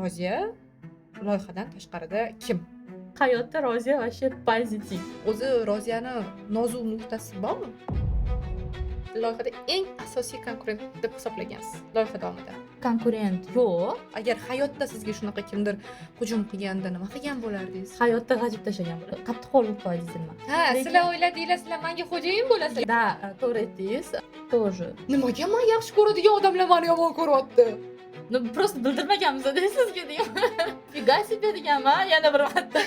Roziya loyihadan tashqarida kim? Hayotda Roziya вообще pozitiv. O'zi Roziyani nozik nuqtasi bormi? Loyihada eng asosiy konkurent deb hisoblagansiz loyiha davomida. Konkurent yo'q. Agar hayotda sizga shunaqa kimdir hujum qilganda nima qilgan bo'lardingiz? Hayotda g'ajib tashlagan bo'ladi. Qattiqqo'l bo'lib qo'yasiz nima. Ha, sizlar o'yladinglar, sizlar menga xo'jayin bo'lasizlar. Da, to'g'ri aytdingiz. Тоже. Nimaga men yaxshi ko'radigan odamlar meni yomon ko'ryapti? Ну, просто bildirmaganmiz-da sizga degan. Figa себе deganman yana bir marta.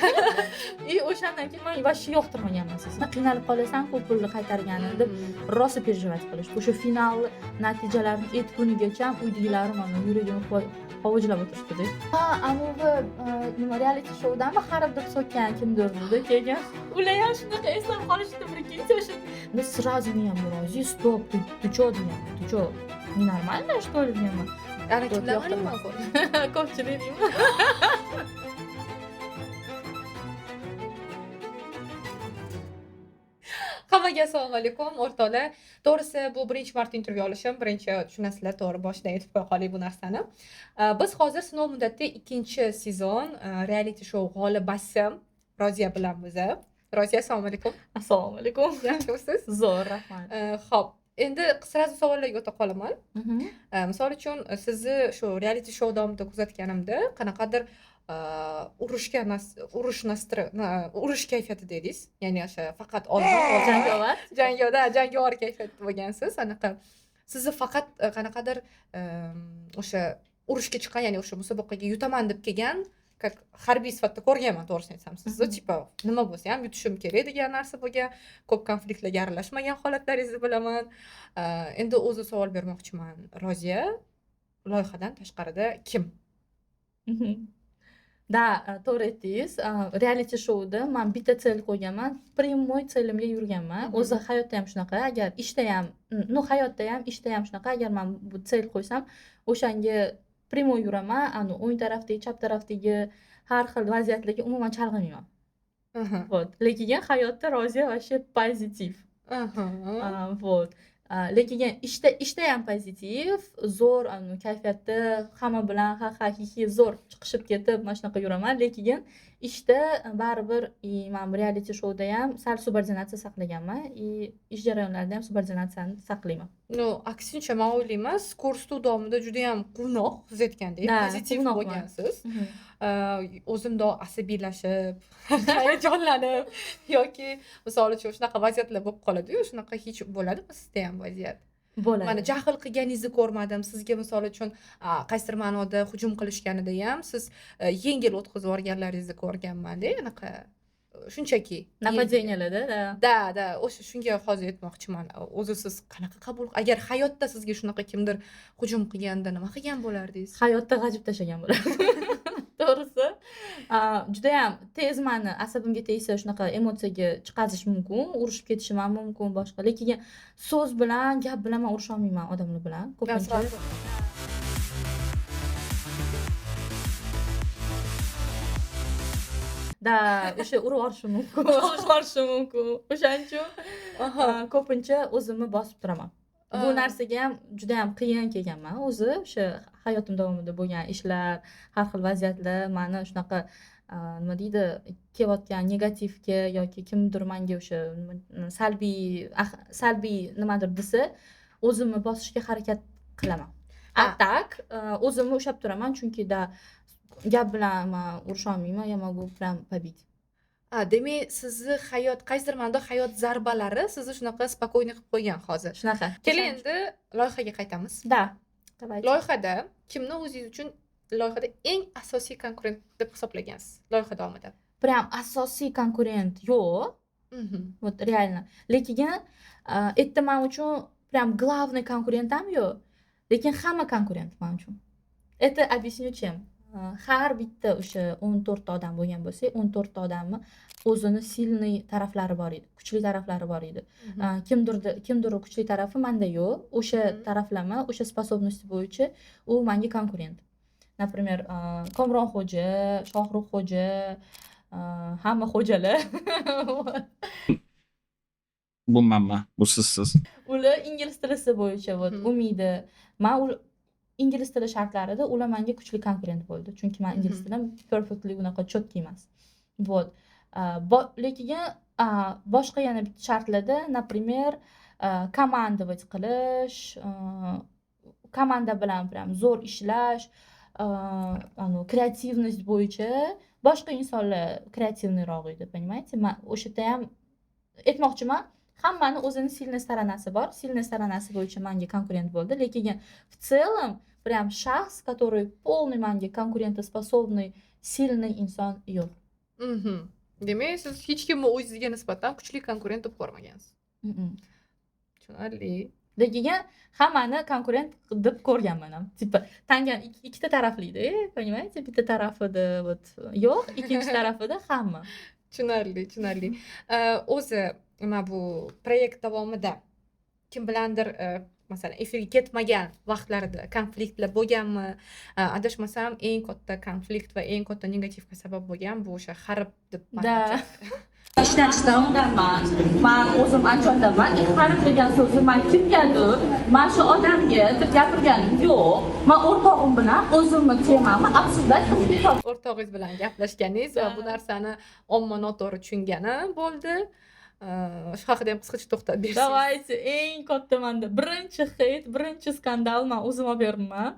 И o'shandan keyin men вообще yoqtirmaganman sizni. Qiynalib qolasan-ku pulni qaytargani deb rosa переживать qilish. O'sha final natijalarini aytgunigacha uydagilarim mana yuragim qovujlab o'tiribdi. Ha, anavi nima reality showdanmi xarab deb so'kkan kimdir dedi. Keyin ular ham shunaqa eslab qolishdi прикиньте o'sha. Ну сразу меня морози, стоп, ты чё degan? Ты чё? Ненормально что ли deganman. Ana kimlar ma'lum Ko'pchilik deymi? Hammaga assalomu alaykum o'rtoqlar. To'g'risi bu birinchi marta intervyu olishim, birinchi tushunasizlar, to'g'ri boshidan aytib qo'ya qoling bu narsani. Biz hozir sinov muddatida ikkinchi sezon reality show g'olibasi Roziya bilanmiz. Roziya, assalomu alaykum. Assalomu alaykum. Yaxshimisiz? Zo'r, rahmat. Xo'p, endi sразу savollarga o'ta qolaman. Misol uchun sizni shu reality show davomida kuzatganimda qanaqadir urush kayfiyati dedingiz. Ya'ni o'sha faqat Jangovar. jangovar kayfiyatda bo'lgansiz. Anaqa sizni faqat qanaqadir o'sha urushga chiqqan, ya'ni o'sha musobaqaga yutaman deb kelgan, как harbiy sifatida ko'rganman, to'g'risini aytsam sizni. Tipa nima bo'lsa ham yutishim kerak degan narsa bo'lgan, ko'p konfliktlarga aralashmagan holatlaringizni bilaman. Endi o'zi savol bermoqchiman. Roziya loyihadan tashqarida kim? Da, to'g'ri aytdingiz. Reality showda men bitta sel qo'yganman, prямой selimga yurganman. O'zi hayotda ham shunaqa, agar ishda ham, no hayotda ham, ishda ham shunaqa, agar men bu sel qo'ysam, o'shanga prямой yuraman, o'ng tarafdagi, chap tarafdagi har xil vaziyatlarga umuman chalg'imayman. Вот. Lekin hayotda Roziya вообще pozitiv. Вот. Lekin ishda ham pozitiv, zo'r, kayfiyatda hamma bilan ha hi zo'r chiqishib ketib, mana shunaqa yuraman. Lekin ishda baribir men reality showda ham sal subordinatsiya saqlaganman, ish jarayonlarida ham subordinatsiyani saqlayman. No, aksincha men o'ylayman, ko'rsatuv davomida juda ham quvnoq, siz aytgandek, pozitiv bo'lgansiz. O'zimda asabiylashib, hayajonlanib yoki misol uchun shunaqa vaziyatlar bo'lib qoladi-yu, shunaqa hech bo'ladimi sizda ham vaziyat? Bo'ladi. Mana jahl qilganingizni ko'rmadim. Sizga misol uchun qaysidir ma'noda hujum qilishganida ham siz yengil o'tkazib yuborganlaringizni ko'rganman-da, anaqa shunchaki Нападениyalarda, da, o'sha shunga hozir aytmoqchiman. O'zi siz qanaqa qabul, agar hayotda sizga shunaqa kimdir hujum qilganda nima qilgan bo'lardingiz? Hayotda g'ajib tashlagan bo'lardim. To'g'risi, juda ham tez meni asabimga tegsa shunaqa emotsiyaga chiqarish mumkin, urushib ketishim ham mumkin boshqa. Lekin so'z bilan, gap bilan men urusha olmayman odamlar bilan. Ko'pincha da, o'sha urib yuborishim mumkin, yuborishim mumkin. O'shaning uchun ko'pincha o'zimni bosib turaman. Bu narsaga ham juda ham qiyin kelganman. O'zi o'sha hayotim davomida bo'lgan ishlar, har xil vaziyatlar meni shunaqa nima deydi, kelayotgan negativga yoki kimdir menga o'sha salbiy nimadir desa, o'zimni bosishga harakat qilaman. Tak, o'zimni ushlab turaman, chunki gap bilan men urusha olmayman, я могу прям побить. Demak, sizni hayot, qaysidir ma'noda hayot zarbalari sizni shunaqa spokойный qilib qo'ygan hozir. Shunaqa. Keling endi loyihaga qaytamiz. Da. Loyihada kimni o'zingiz uchun loyihada eng asosiy konkurent deb hisoblagansiz loyiha davomida? Прям asosiy konkurent yo'q. Вот реально. Lekin aytdim uchun прям главный konkurent ham yo'q. Lekin hamma konkurent men uchun. Это объясню чем. Har bitta o'sha 14 ta odam bo'lgan bo'lsa, 14 ta odamni o'zini silniy taraflari bor edi, kuchli taraflari bor edi. Kimdir kuchli tarafi menda yo'q. O'sha taraflama, o'sha sposobnosti bo'yicha u menga konkurent. Например, Komron xo'ja, Shohruh xo'ja, hamma xo'jalar. Bu manma, bu sizsiz. Ular ingliz tili bo'yicha umidi. Men ingliz tili shartlarida ular menga kuchli konkurent bo'ldi. Chunki men ingliz tilim perfectly unaqa cho'tki emas. Вот. Lekin boshqa yana bitta shartlarda, например, командовать qilish, komanda bilan ham zo'r ishlash, kreativность bo'yicha boshqa insonlar kreativniyroq edi, понимаете? Men o'sha yerda ham aytmoqchiman, hammani o'zini silniy сторонасы bor. Silniy сторонасы bo'yicha menga konkurent bo'ldi, lekin в целом прям shaxs, который полный menga конкурентоспособный, сильный inson yo'q. Demak, siz hech kimni o'zingizga nisbatan kuchli konkurent deb ko'rmagansiz. Tushunarli. Lekin hammani konkurent deb ko'rganman ham. Tipa tangan ikkita tarafli-da, понимаете? Bitta tarafida вот yo'q, ikkinchi tarafida hamma. Tushunarli. O'zi nima bu proyekt davomida kim bilandir masalan efirga ketmagan vaqtlarida konfliktlar bo'lganmi? Adashmasam eng katta konflikt va eng katta negativga sabab bo'lgan bu o'sha Harib deb Ishlatishdan undanman. Men o'zim anchondaman. Harib degan so'zni men kimgadir, men shu odamga deb gapirganim yo'q. Men o'rtog'im bilan o'zimni temamni absolyutно o'rtog'ingiz bilan gaplashganingiz va bu narsani omma noto'g'ri tushungani bo'ldi. Shu haqida ham qisqacha to'xtab bersangiz. Давайте, eng katta menda birinchi hit, birinchi skandal men o'zim olib beribman.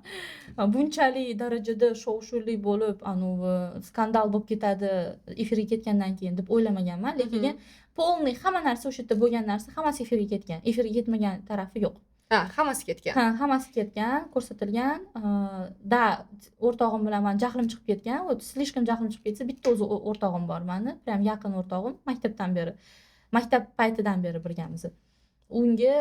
Bunchalik darajada shov-shuvli bo'lib, skandal bo'lib ketadi efirga ketgandan keyin deb o'ylamaganman, lekin polniy hamma narsa o'sha yerda bo'lgan narsa hammasi efirga ketgan. Efirga ketmagan tarafi yo'q. Hammasi ketgan. Hammasi ketgan, ko'rsatilgan. O'rtog'im bilan men jahlim chiqib ketgan. Slishkim jahlim chiqib ketsa, bitta o'zi o'rtog'im bor meni, prям yaqin o'rtog'im, maktab paytidan beri birgamiz. Unga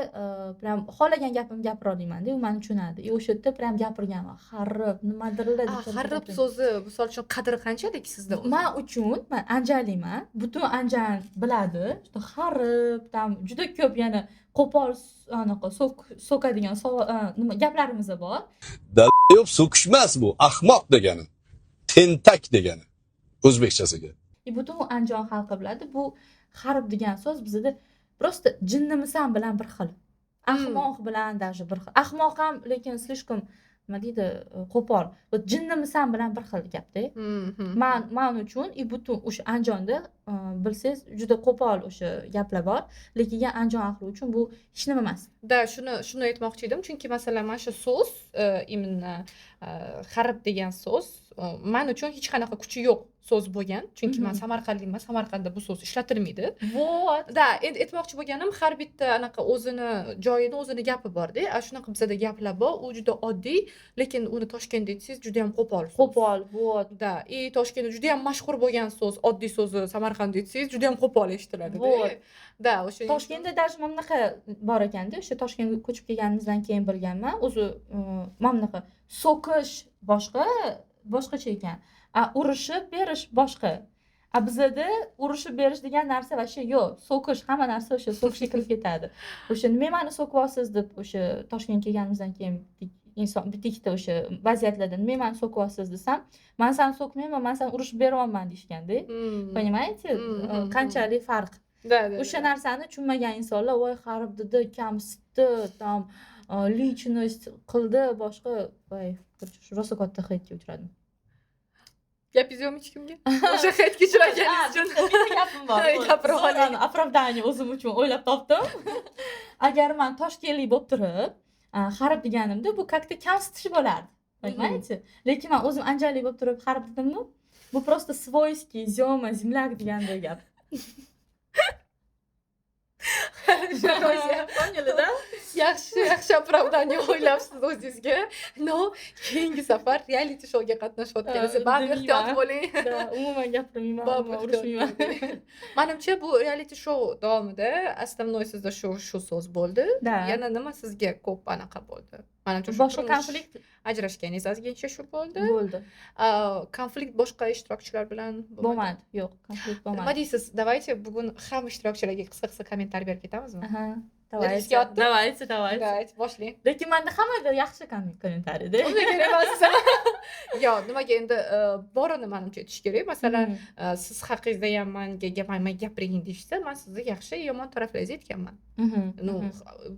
prям xohlagan gapimni gapira olaman-da, u meni tushunadi. O'sha yerda prям gapirganman. Harib, nimadirlar deb. Harib so'zi, misol uchun qadri qanchalik sizda? Men uchun, men anjanliman. Butun Anjan biladi. Harib, tam juda ko'p yana qo'pol anaqa so'kadigan nima gaplarimiz bor. Yo'q, so'kishmas bu, ahmoq degani. Tentak degani o'zbekchasiga. Butun Anjon xalqi biladi. Bu Harib degan so'z bizda просто jinnimisan bilan bir xil. Ahmoq bilan даже bir xil. Ahmoq ham lekin slishkom nima deydi, qo'pol. Jinnimisan bilan bir xil gapda. Men uchun butun o'sha Anjonda bilsangiz juda qo'pol o'sha gaplar bor, lekin Anjon ahli uchun bu hech nima emas. Shuni aytmoqchi edim, chunki masalan mana shu so'z, именно Harib degan so'z men uchun hech qanaqa kuchi yo'q so'z bo'lgan, chunki men Samarqandliman, Samarqandda bu so'z ishlatilmaydi. Вот. Endi aytmoqchi bo'lganim, har bitta anaqa o'zini joyini, o'zini gapi bor-da. Shunaqa bizada gaplar bor, u juda oddiy, lekin uni Toshkentda aytsangiz juda ham qo'pol. Qo'pol, вот. Toshkentda juda ham mashhur bo'lgan so'z, oddiy so'zi Samarqandda aytsangiz juda ham qo'pol eshitiladi. Вот. O'sha Toshkentda даже mana bunaqa bor ekanda, o'sha Toshkentga ko'chib kelganimizdan keyin bilganman. O'zi mana bunaqa so'kish boshqacha ekan. Urushib berish boshqa. Bizada urushib berish degan narsa vaqti yo'q. So'kish, hamma narsa o'sha so'kishga kirib ketadi. O'sha nima meni so'kyapsiz deb o'sha Toshkentga kelganimizdan keyin inson bitta o'sha vaziyatlarda nima meni so'kyapsiz desam, men seni so'kmayman, men seni urushib beryapman deyishganda. Понимаете? Qanchalik farq. O'sha narsani tushunmagan insonlar voy Harib dedi, kamsitdi, tam lichnost qildi, boshqa voy rosa katta hidga uchradim. Gapingiz yo'qmi hech kimga? O'sha hidga uchraganingiz uchun. Bitta gapim bor. Gapirib oling. Оправдание o'zim uchun o'ylab topdim. Agar men toshkentlik bo'lib turib, Harib deganimda bu как-то kamsitish bo'lardi. Понимаете? Lekin men o'zim anjanlik bo'lib turib Harib dedimmi? Bu просто свойский, зёма, земляк deganday gap. Поняли-da? Yaxshi opravdaniya o'ylabsiz o'zingizga. Keyingi safar reality showga qatnashayotganingizda baribir ehtiyot bo'ling. Umuman gapirmayman, urushmayman. Menimcha bu reality show davomida основной sizda shu so'z bo'ldi. Yana nima sizga ko'p anaqa bo'ldi? Menimcha boshqa konflikt ajrashganingiz ozgincha shu bo'ldi. Konflikt boshqa ishtirokchilar bilan bo'lmadi. Yo'q, konflikt bo'lmadi. Nima deysiz? Давайте bugun ham ishtirokchilarga qisqa kommentariy berib ketamizmi? Давайте, Yotdi? давайте, давайте. Давайте, boshlang. Lekin menda hammada yaxshi kommentariyda. Unga kerak emas. Yo'q, nimaga endi borini menimcha aytish kerak. Masalan, siz haqingizda ham menga gapiring deyishsa, men sizni yaxshi, yomon taraflaringizni aytganman. Ну,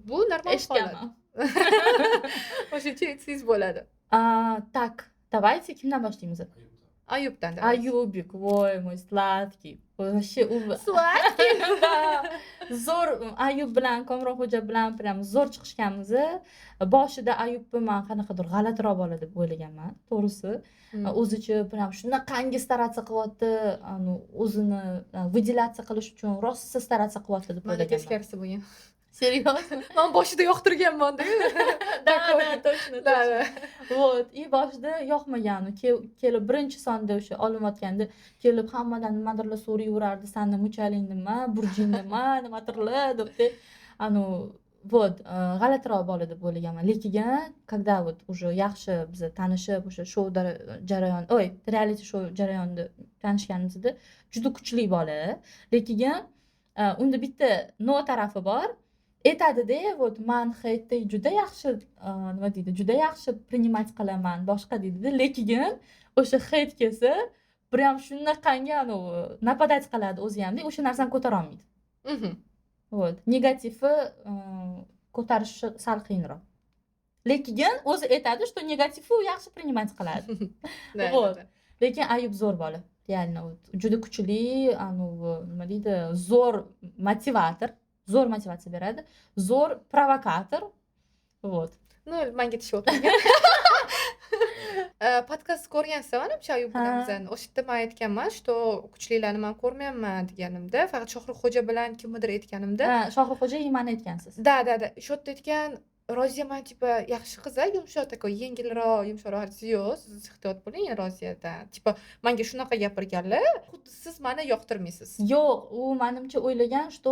bu normal holat. Eshitganman. O'shancha aytsangiz bo'ladi. Так, давайте kimdan boshlaymiz? Ayubdan. Ayubik, voy, мой сладкий. Вообще u Sladkий. zo'r Ayub bilan Komronxo'ja bilan prям zo'r chiqishganmiz. Boshida Ayubni men qanaqadir g'alatiroq bola deb o'ylaganman, to'g'risi. O'zicha prям shunaqangi staratsiya qilyapti, o'zini выделяться qilish uchun rosa staratsiya qilyapti deb Mana o'ylaganman. teskarisi bo'lgan. Серьезно? Men boshida yoqtirganman-da. Да, точно. Вот, и boshida yoqmagan. Kelib birinchi sonda o'sha olinayotganda kelib hammadan nimadirlar so'rayverardi, sani muchaling nima, burjing nima, nimadirlar deb. Вот, g'alatiroq bola deb o'ylaganman. Lekin когда вот уже yaxshi biz tanishib, o'sha shou jarayon, reality show jarayonida tanishganimizda juda kuchli bola. Lekin unda bitta no tarafi bor. Aytadi-da, вот men hayotda juda yaxshi, nima deydi, juda yaxshi принимать qilaman, boshqa deydi-da, lekin o'sha hate kelsa, прям shunaqangi napadать qiladi o'zi ham, o'sha narsani ko'tara olmaydi. Вот, negativni ko'tarishi sal qiyinroq. Lekin o'zi aytadi, что negativni u yaxshi принимать qiladi. Вот. Lekin Ayub zo'r bola. Ya'ni juda kuchli, nima deydi, zo'r motivator. Zo'r motivatsiya beradi, zo'r provokator. Вот. Ну, menga tishyapti. Podkast ko'rgansiz, menimcha Ayub bilan bizani. O'sha yerda men aytganman, что kuchlilarni men ko'rmayapman deganimda, faqat Shohruxxo'ja bilan kimnidir aytganimda. Shohruxxo'ja Imani aytgansiz. Da. Shu yerda aytgan, Roziya men tipa yaxshi qiz, yumshoq, такой yengilroq, yumshoqroq. Yo'q, siz ehtiyot bo'ling Roziyada. Tipa menga shunaqa gapirganlar, xuddi siz meni yoqtirmaysiz. Yo'q, u menimcha o'ylagan, что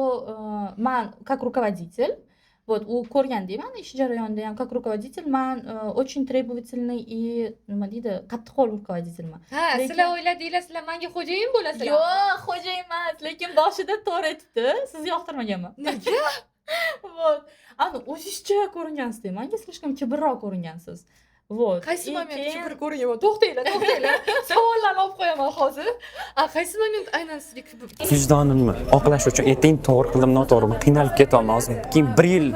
men как rukovodитель, вот u ko'rgandayman ish jarayonida ham как rukovodитель men очень требовательный и nima deydi, qattiqqo'l rukovodительman. Ha, sizlar o'yladinglar, sizlar menga xo'jayin bo'lasizlar. Yo'q, xo'jayin emas, lekin boshida to'g'ri aytibdi, sizni yoqtirmaganman. Nega? Вот. O'zingizcha ko'ringansiz, menga слишком kibrroq ko'ringansiz. Вот. Qaysi moment kibr ko'ringan? To'xtanglar. Savollarni olib qo'yaman hozir. Qaysi moment aynan sizga kibr? Vijdonimni oqlash uchun ayting, to'g'ri qildim, noto'g'rimi, qiynalib ketyapman hozir. Keyin 1 yil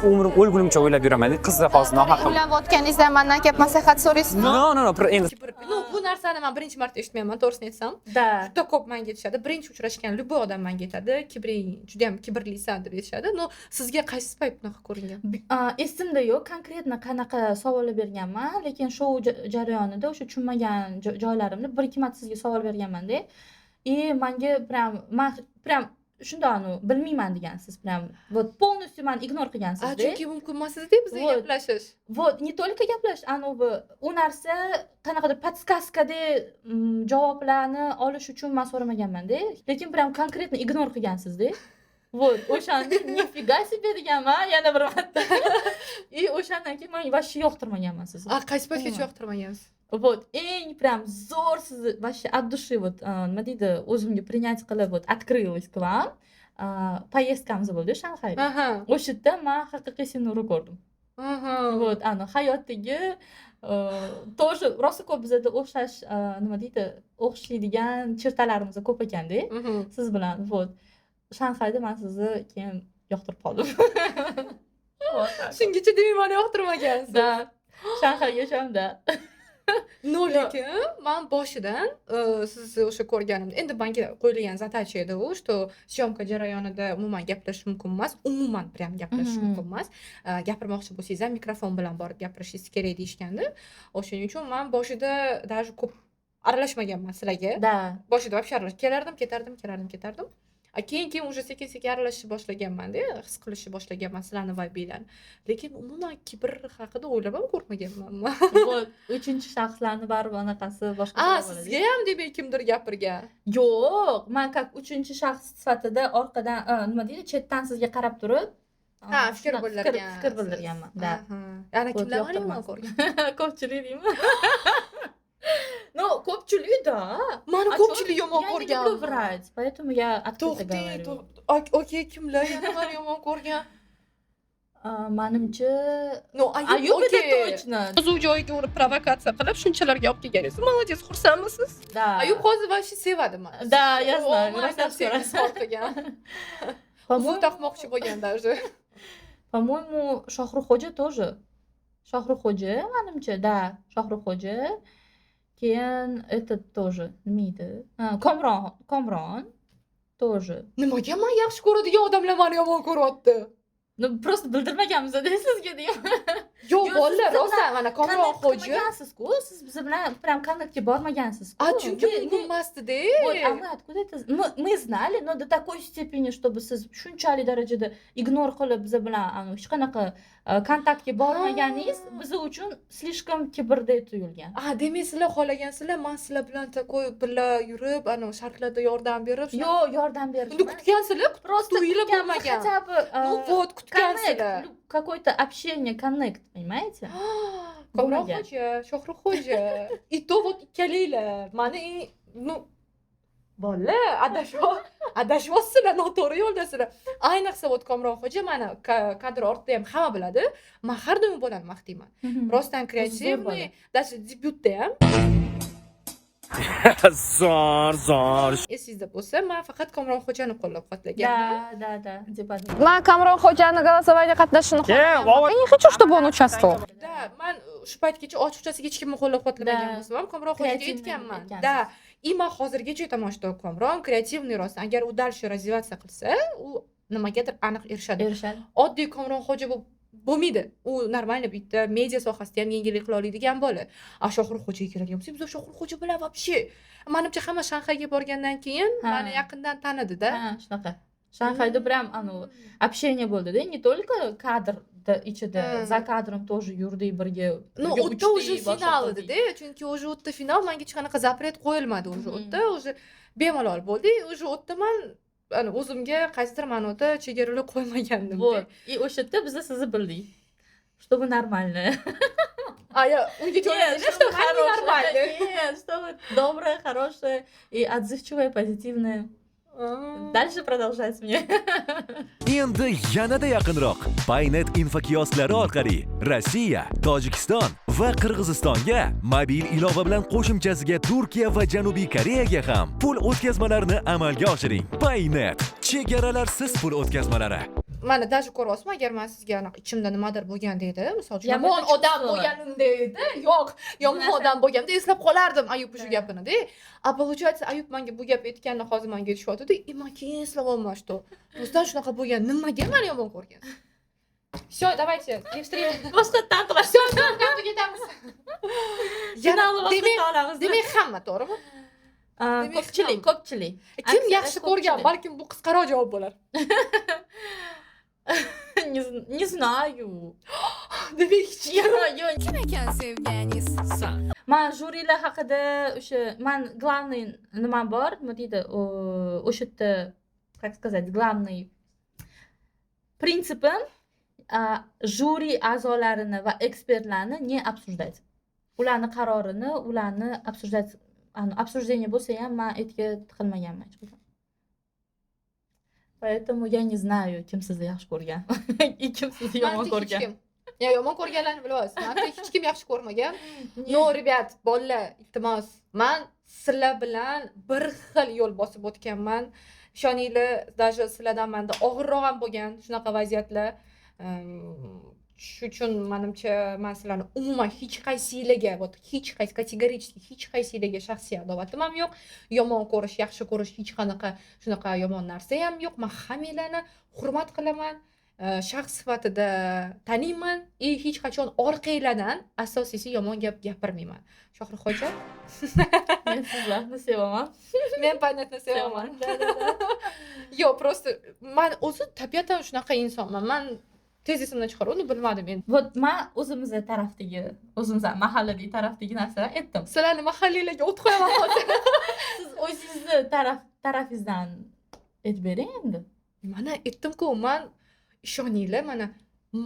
umrim o'lgunimcha o'ylab yuraman. Qizni hozir nohaqim. O'ylayotganingizda mendan gap maslahat so'raysiz. No, endi Kibr. Bu narsani men birinchi marta eshitmayman, to'g'risini aytsam. Da. Juda ko'p menga aytishadi. Birinchi uchrashgan любой odam menga aytadi, kibring, juda ham kibrlisan deb aytishadi. No, sizga qaysi payt bunaqa ko'ringan? Esimda yo'q, konkretno qanaqa savollar berganman, lekin shou jarayonida o'sha tushunmagan joylarimni 1-2 marta sizga savol berganman-da. Menga prям shundoq bilmayman degansiz, prям вот полностью men ignor qilgansiz-da. Chunki mumkin emas edi bizga gaplashish. Вот, не только gaplashish, u narsa qanaqadir podskaskada javoblarni olish uchun men so'ramaganman-da, lekin prям konkretno ignor qilgansiz-da. Вот, o'shanda nifiga себе deganman, yana bir marta. И o'shandan keyin men вообще yoqtirmaganman sizni. Qaysi paytgacha yoqtirmagansiz? Вот, eng прям zo'r sizni вообще от души вот nima deydi, o'zimga принять qilib вот открылась к вам. Поездкamiz bo'ldi Shanxayda. O'sha yerda men haqiqiy seni ko'rdim. Вот, hayotdagi тоже rosa ko'p bizda o'xshash, nima deydi, o'xshaydigan chertalarimiz ko'p ekanda, siz bilan. Вот. Shanxayda men sizni keyin yoqtirib qoldim. Shungacha demak meni yoqtirmagansiz. Da. Shanxayga shamda. No, lekin men boshidan sizni o'sha ko'rganimda, endi menga qo'yilgan задача edi u, что syomka jarayonida umuman gaplashish mumkin emas, umuman prям gaplashish mumkin emas. Gapirmoqchi bo'lsangiz ham mikrofon bilan borib gapirishingiz kerak deyishgandi. O'shaning uchun men boshida даже ko'p aralashmaganman sizlarga. Da. Boshida вообще kelardim, ketardim. Keyin уже sekin aralashib boshlaganman-da, his qilishni boshlaganman sizlarni vibe'larni. Lekin umuman kibr haqida o'ylab ham ko'rmaganman. Вот, uchinchi shaxslarni baribir anaqasi boshqa bo'ladi. Sizga ham demak kimdir gapirgan. Yo'q, men как uchinchi shaxs sifatida orqadan, nima deydi, chetdan sizga qarab turib, fikr bildirgan. Fikr bildirganman. Da. Yana kimlarni yomon ko'rgan? Ko'pchilik deymi? No, ko'pchilik da. Meni ko'pchilik yomon ko'rgan. Поэтому я открыто говорю. Okey, kimlar yana meni yomon ko'rgan? Manimcha No, Ayub okey. это точно. O'zi joyiga urib provokatsiya qilib shunchalarga olib kelganingiz. Молодец, xursandmisiz? Да. Ayub hozir вообще sevadi mani. Да, я знаю. O, Rosa sevgisi so'rasan. ortgan. Uzun По-моему, taqmoqchi bo'lgan даже. по-моему, Shohruxxo'ja тоже. Shohruxxo'ja, manimcha, да, Shohruxxo'ja. Keyin этот тоже. Nima edi? Komron тоже. Nimaga men yaxshi ko'radigan odamlar meni yomon ko'ryapti? Ну, просто bildirmaganmiz-da sizga degan. Yo, Yo, bolalar, siz rosa mana Komron xo'ja. Qilmagansiz-ku, siz biz bilan прям kontaktga bormagansiz-ku. А chunki mumkin emasdi-da. Вот, а мы откуда это... Мы знали, но до такой степени, чтобы siz shunchalik darajada ignor qilib biz bilan hech qanaqa kontaktga bormaganingiz biz uchun слишком kibrday tuyulgan. Demak sizlar xohlagansizlar, men sizlar bilan takoy birga yurib, shartlarda yordam berib, Yo, yordam endi berishdi. kutgansizlar, Просто tuyilib kutganmiz, bo'lmagan. хотя бы Ну вот, kutgansizlar. connect, какое-то общение, connect, понимаете? Komron Bo'lmagan. xo'ja, Shohruh xo'ja. И то вот ikkalanglar. Mani, ну bolalar adashyapsizlar, noto'g'ri yo'ldasizlar. Ayniqsa вот Komron xo'ja mani kadr ortida ham hamma biladi. Men har doim bo'lani maqtayman. Rostdan kreativniy, даже debyutda ham. Zor. Esingizda bo'lsa, men faqat Komron xo'jani qo'llab-quvvatlaganman. Да, депозит. Man Kamron xo'jani голосованиеga qatnashishni xohlamayman. Я не хочу, чтобы он участвовал. Da, men shu paytgacha ochiqchasiga hech kimni qo'llab-quvvatlamagan Da. bo'lsam ham Komron xo'jaga Kreativniy aytganman. aytgansiz. Da, и men hozirgacha aytaman, что Komron kreativniy rost. Agar u дальше развиваться qilsa, u nimagadir aniq erishadi. Erishadi. Oddiy Komron xo'ja bo'lmaydi. U normalniy bitta media sohasida ham yangilik qila oladigan bola. Shohruh xo'jaga keladigan bo'lsa, biz Shohruh xo'ja bilan вообще menimcha hamma Shanxayga borgandan keyin Ha. meni yaqindan tanidi-da. Ha, shunaqa. Shanxayda прям общение bo'ldi-da, не только kadrda ichida, za kadrim тоже yurdik birga. Ну, birga o'tda uchdik, уже boshqa final qildik. edi-da, chunki уже o'tda final, menga hech qanaqa zapret qo'yilmadi уже o'tda, уже bemalol bo'ldi. Уже o'tda men o'zimga qaysidir ma'noda chegaralar qo'ymagandim. Вот. И o'sha yerda biz sizni bildik. Что вы нормальная. Я unga jo'natishda, что нормально. Нет, что вы добрая, хорошая и отзывчивая, позитивная. Дальше продолжать мне. Endi yanada yaqinroq Paynet info kiosklari orqali Rossiya, Tojikiston va Qirg'izistonga mobil ilova bilan qo'shimchasiga Turkiya va Janubiy Koreyaga ham pul o'tkazmalarini amalga oshiring. Paynet chegaralarsiz pul o'tkazmalari. Mana даже ko'ryapsizmi, agar men sizga anaqa ichimda nimadir bo'lgan deydi, misol uchun Yomon yomon odam chuvsizlar. bo'lganimda edi, yo'q, yomon odam bo'lganimda eslab qolardim Ayub shu gapini-da. Получается, Ayub menga bu gap aytganini hozir menga aytishyapti-da, men keyin eslab olman, что o'zidan shunaqa bo'lgan, nimaga meni yomon ko'rgan? Всё, давайте, не встретимся. Boshqatdan qilamiz. Всё, ketamiz. Finalni demak, vaqtida olamiz. demak hamma, to'g'rimi? Ko'pchilik. Kim Aksariyat yaxshi ko'rgan? ko'pchilik. Balkim bu qisqaroq javob bo'lar. Не знаю. Demak, hech kim. Yo'q. Kim ekan sevganingiz? Man jurilar haqida o'sha men главный nima bor, nima deydi, o'sha yerda, как сказать, главный принципim juri a'zolarini va ekspertlarni не обсуждать. Ularni qarorini, ularni обсуждение bo'lsa ham men etga tiqilmaganman hech qachon. Поэтому я не знаю, kim sizni yaxshi ko'rgan и kim sizni yomon ko'rgan. Ya yomon ko'rganlarni bilyapsiz. Menga hech kim yaxshi ko'rmagan. No, rебят, bolalar, iltimos. Men sizlar bilan bir xil yo'l bosib o'tganman. Ishoninglar, даже sizlardan menda og'irroq ham bo'lgan shunaqa vaziyatlar. Shu uchun menimcha men sizlarni umuman hech qaysinglarga, hech qaysi kategorически hech qaysinglarga shaxsiy adovatim ham yo'q. Yomon ko'rish, yaxshi ko'rish hech qanaqa shunaqa yomon narsa ham yo'q. Men hammanglarni hurmat qilaman. Shaxs sifatida taniyman и hech qachon orqanglardan asosiysi yomon gap gapirmayman. Shohruh xo'ja, Men sizlarni sevaman. men Paynetni sevaman. Yo'q, просто men o'zi tabiatan shunaqa insonman. Men tez esimdan chiqarib, uni bilmadim endi. Вот men o'zimiz mahalladagi tarafdagi narsalar aytdim. Sizlarni mahalliylarga o't qo'yaman hozir. Siz o'zingizni tarafingizdan aytib bering endi. Mana aytdim-ku, men ishoninglar, mana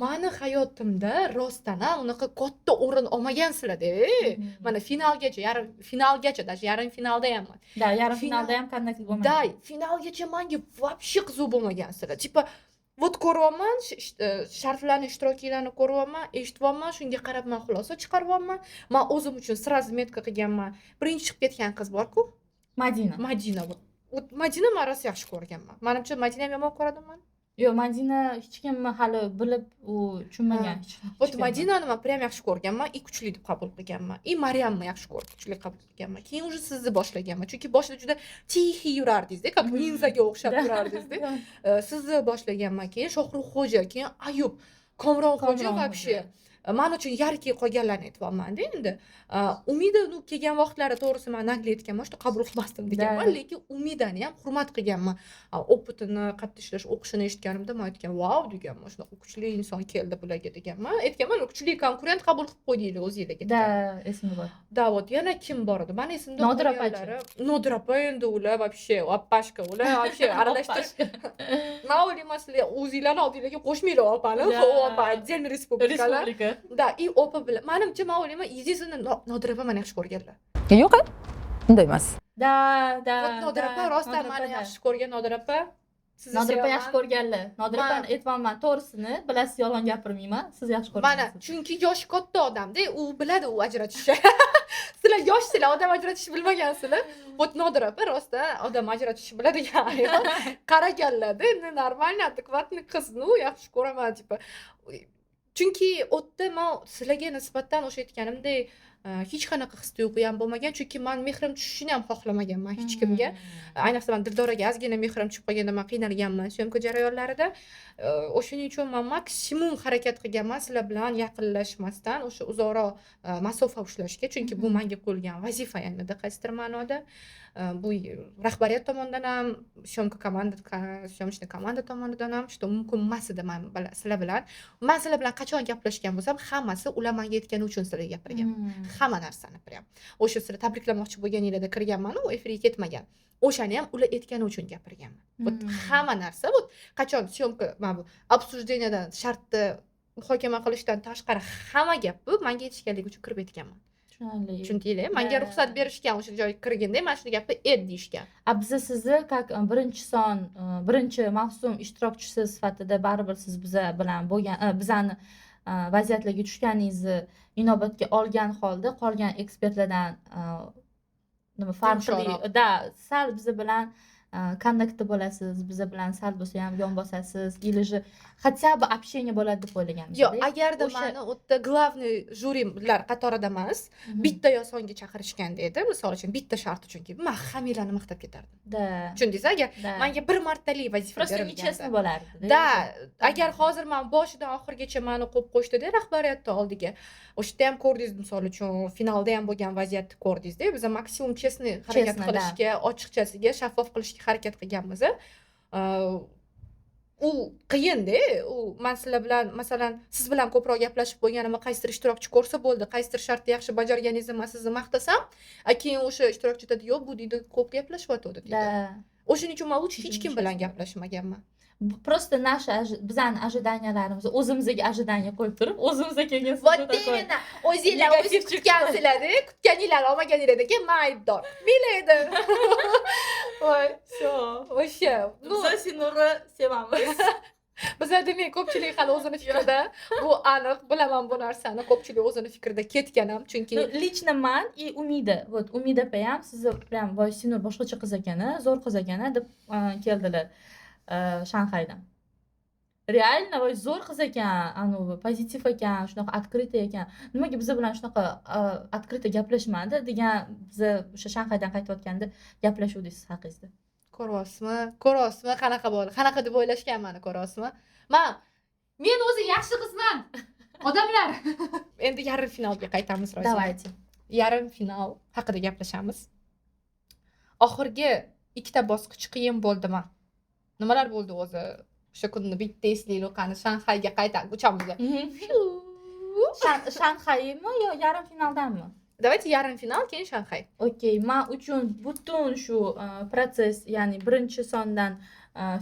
meni hayotimda rostdan ham unaqa katta o'rin olmagansizlar-da. Mana finalgacha, даже yarim finalda hamman. Da, yarim finalda ham qanday bo'lmadi. Da, finalgacha menga вообще qiziq bo'lmagansizlar. Tipa Вот ko'ryapman, sharflarni ishtirokiylarni ko'ryapman, eshityapman, shunga qarab men xulosa chiqaryapman. Men o'zim uchun sразу metka qilganman. Birinchi chiqib ketgan qiz bor-ku, Madina. Madina. Madina men rosa yaxshi ko'rganman. Menimcha Madina ham yomon ko'radimmi? Yo'q, Madina hech kim hali bilib u tushunmagan. Вот Madinani men prям yaxshi ko'rganman, и kuchli deb qabul qilganman. И Maryamni yaxshi ko'rib, kuchli qabul qilganman. Keyin уже sizni boshlaganman. Chunki boshida juda tixi yurardingiz-da, как ninzaga o'xshab yurardingiz-da. Sizni boshlaganman. Keyin Shohruxxo'ja, keyin Ayub, Komronxo'ja вообще men uchun yarki qolganlarni aytyapman-da endi. Umida kelgan vaqtlari to'g'risi men nagli aytganman, shu qabul qilmasdim deganman, lekin Umidani ham hurmat qilganman. Opitini, qattiq ishlash, o'qishini eshitganimda men aytgan, "Vau" deganman, shunaqa kuchli inson keldi bularga deganman. Aytganman, kuchli konkurent qabul qilib qo'ydinglar o'zingizlarga. Da, esimda bor. Da, вот yana kim bor edi? Men esimda Nodira Nodira opa endi ular вообще appashka, ular вообще aralashtirish. Men o'ylayman, sizlar o'zingizlarni oldingizga qo'shmanglar opani, u opa отдельный respublikalar. Da, и opa bilan. Menimcha men o'ylayman, единственное Nodira opa meni yaxshi ko'rganlar. Yo'q, unday emas. Da. Вот Nodira opa rostdan meni yaxshi ko'rgan Nodira opa. Sizni Nodira opa sevaman. yaxshi ko'rganlar. Nodira opani aytmayman, to'g'risini, bilasiz, yolg'on gapirmayman. Siz yaxshi ko'rgansiz. Mana, chunki yoshi katta odam-da, u biladi u ajratishni. Sizlar yoshsizlar, odam ajratishni bilmagansizlar. Вот Nodira opa rostdan odam ajratishni biladigan ayol. Qaraganlarda, endi normal, adekvatniy qizni yaxshi ko'raman, tipa. Chunki o'tda men sizlarga nisbatan o'sha aytganimdek hech qanaqa his-tuyg'u ham bo'lmagan, chunki men mehrim tushishini ham xohlamaganman hech kimga. Ayniqsa men Dildoraga ozgina mehrim tushib qolganda men qiynalganman syomka jarayonlarida. O'shaning uchun men maksimum harakat qilganman sizlar bilan yaqinlashmasdan, o'sha uzoqroq masofa ushlashga, chunki bu menga qo'yilgan vazifa endi qaysidir ma'noda. Bu rahbariyat tomonidan ham, syomочный komanda tomonidan ham что mumkin emas edi men sizlar bilan. Men sizlar bilan qachon gaplashgan bo'lsam, hammasi ular menga aytgani uchun sizlarga gapirgan. Hamma narsani prям. O'sha sizlar tabriklamoqchi bo'lganinglarda kirganman-ku, efirga ketmagan. O'shani ham ular aytgani uchun gapirganman. Вот hamma narsa, вот qachon syomka, mana bu обсуждениyadan, shartni muhokama qilishdan tashqari hamma gap bu menga aytishganligi uchun kirib aytganman. Tushundinglar? Menga ruxsat berishgan o'sha joyga kirganda mana shu gapni ayt deyishgan. Biz sizni birinchi son, birinchi mavsum ishtirokchisi sifatida baribir siz biza bilan bo'lgan, bizani vaziyatlarga tushganingizni inobatga olgan holda qolgan ekspertlardan nima farqli, sal biza bilan kontaktda bo'lasiz, biza bilan sal bo'lsa ham yon bosasiz, или же хотя бы общение bo'ladi deb o'ylaganmiz. Yo'q, agarda meni o'tda главный jurilar qatorida emas, bitta yo songa chaqirishganda edi, misol uchun bitta shart uchunki, men hammanglarni maqtab ketardim. Da. Tushundingiz? Agar menga bir martalik vazifa Просто berilganda. nechasini bo'lardi. Da, agar hozir men boshidan oxirigacha meni qo'yib qo'yshdida rahbariyatni oldiga, o'shda ham ko'rdingiz, misol uchun finalda ham bo'lgan vaziyatni ko'rdingiz-da, biz maksimum chestni harakat qilishga, ochiqchasiga, shaffof qilishga harakat qilganmiz. U qiyin-da, u men sizlar bilan, masalan, siz bilan ko'proq gaplashib bo'lganimda qaysidir ishtirokchi ko'rsa bo'ldi, qaysidir shartni yaxshi bajarganingizni men sizni maqtasam, keyin o'sha ishtirokchi aytadi, "Yo'q, bu deydi, ko'p gaplashyapti" deydi. O'shaning uchun men hech kim bilan gaplashmaganman. Просто наши bizani ожиданиyalarimizni o'zimizga ожидание qo'yib turib, o'zimizga kelgan Вот именно. O'zingizlar o'zingiz kutgansizlar-da, kutganinglarni olmaganinglardan keyin men aybdor. Bilaydi. Voy, Всё. o'sha. Biz Sinurni sevamiz. Bizlar demak ko'pchilik hali o'zini fikrida, bu aniq, bilaman bu narsani, ko'pchilik o'zini fikrida ketgan ham, chunki Лично man и Umida, вот Umida opa ham sizni bilan voy Sinur boshqacha qiz ekan-a, zo'r qiz ekan-a deb keldilar Shanxaydan. Reально voy zo'r qiz ekan, anu pozitiv ekan, shunaqa открытый ekan. Nimaga biz bilan shunaqa открытый gaplashmadi degan biz o'sha Shanxaydan qaytayotganda gaplashuvdik siz haqingizda. Ko'rasizmi, qanaqa bo'ldi? Qanaqa deb o'ylashganman, ko'rasizmi? Men o'zi yaxshi qizman. Odamlar. Endi yarim finalga qaytamiz, Roziya. Давайте. Yarim final haqida gaplashamiz. Oxirgi ikkita bosqich qiyin bo'ldimi? Nimalar bo'ldi o'zi? O'sha kunni bitta eslaylik, qani Shanxayga qaytamiz, uchamiz. Shanxaymi yo yarim finaldanmi? Давайте yarim final, keyin Shanxay. Okey, men uchun butun shu proses, ya'ni birinchi sondan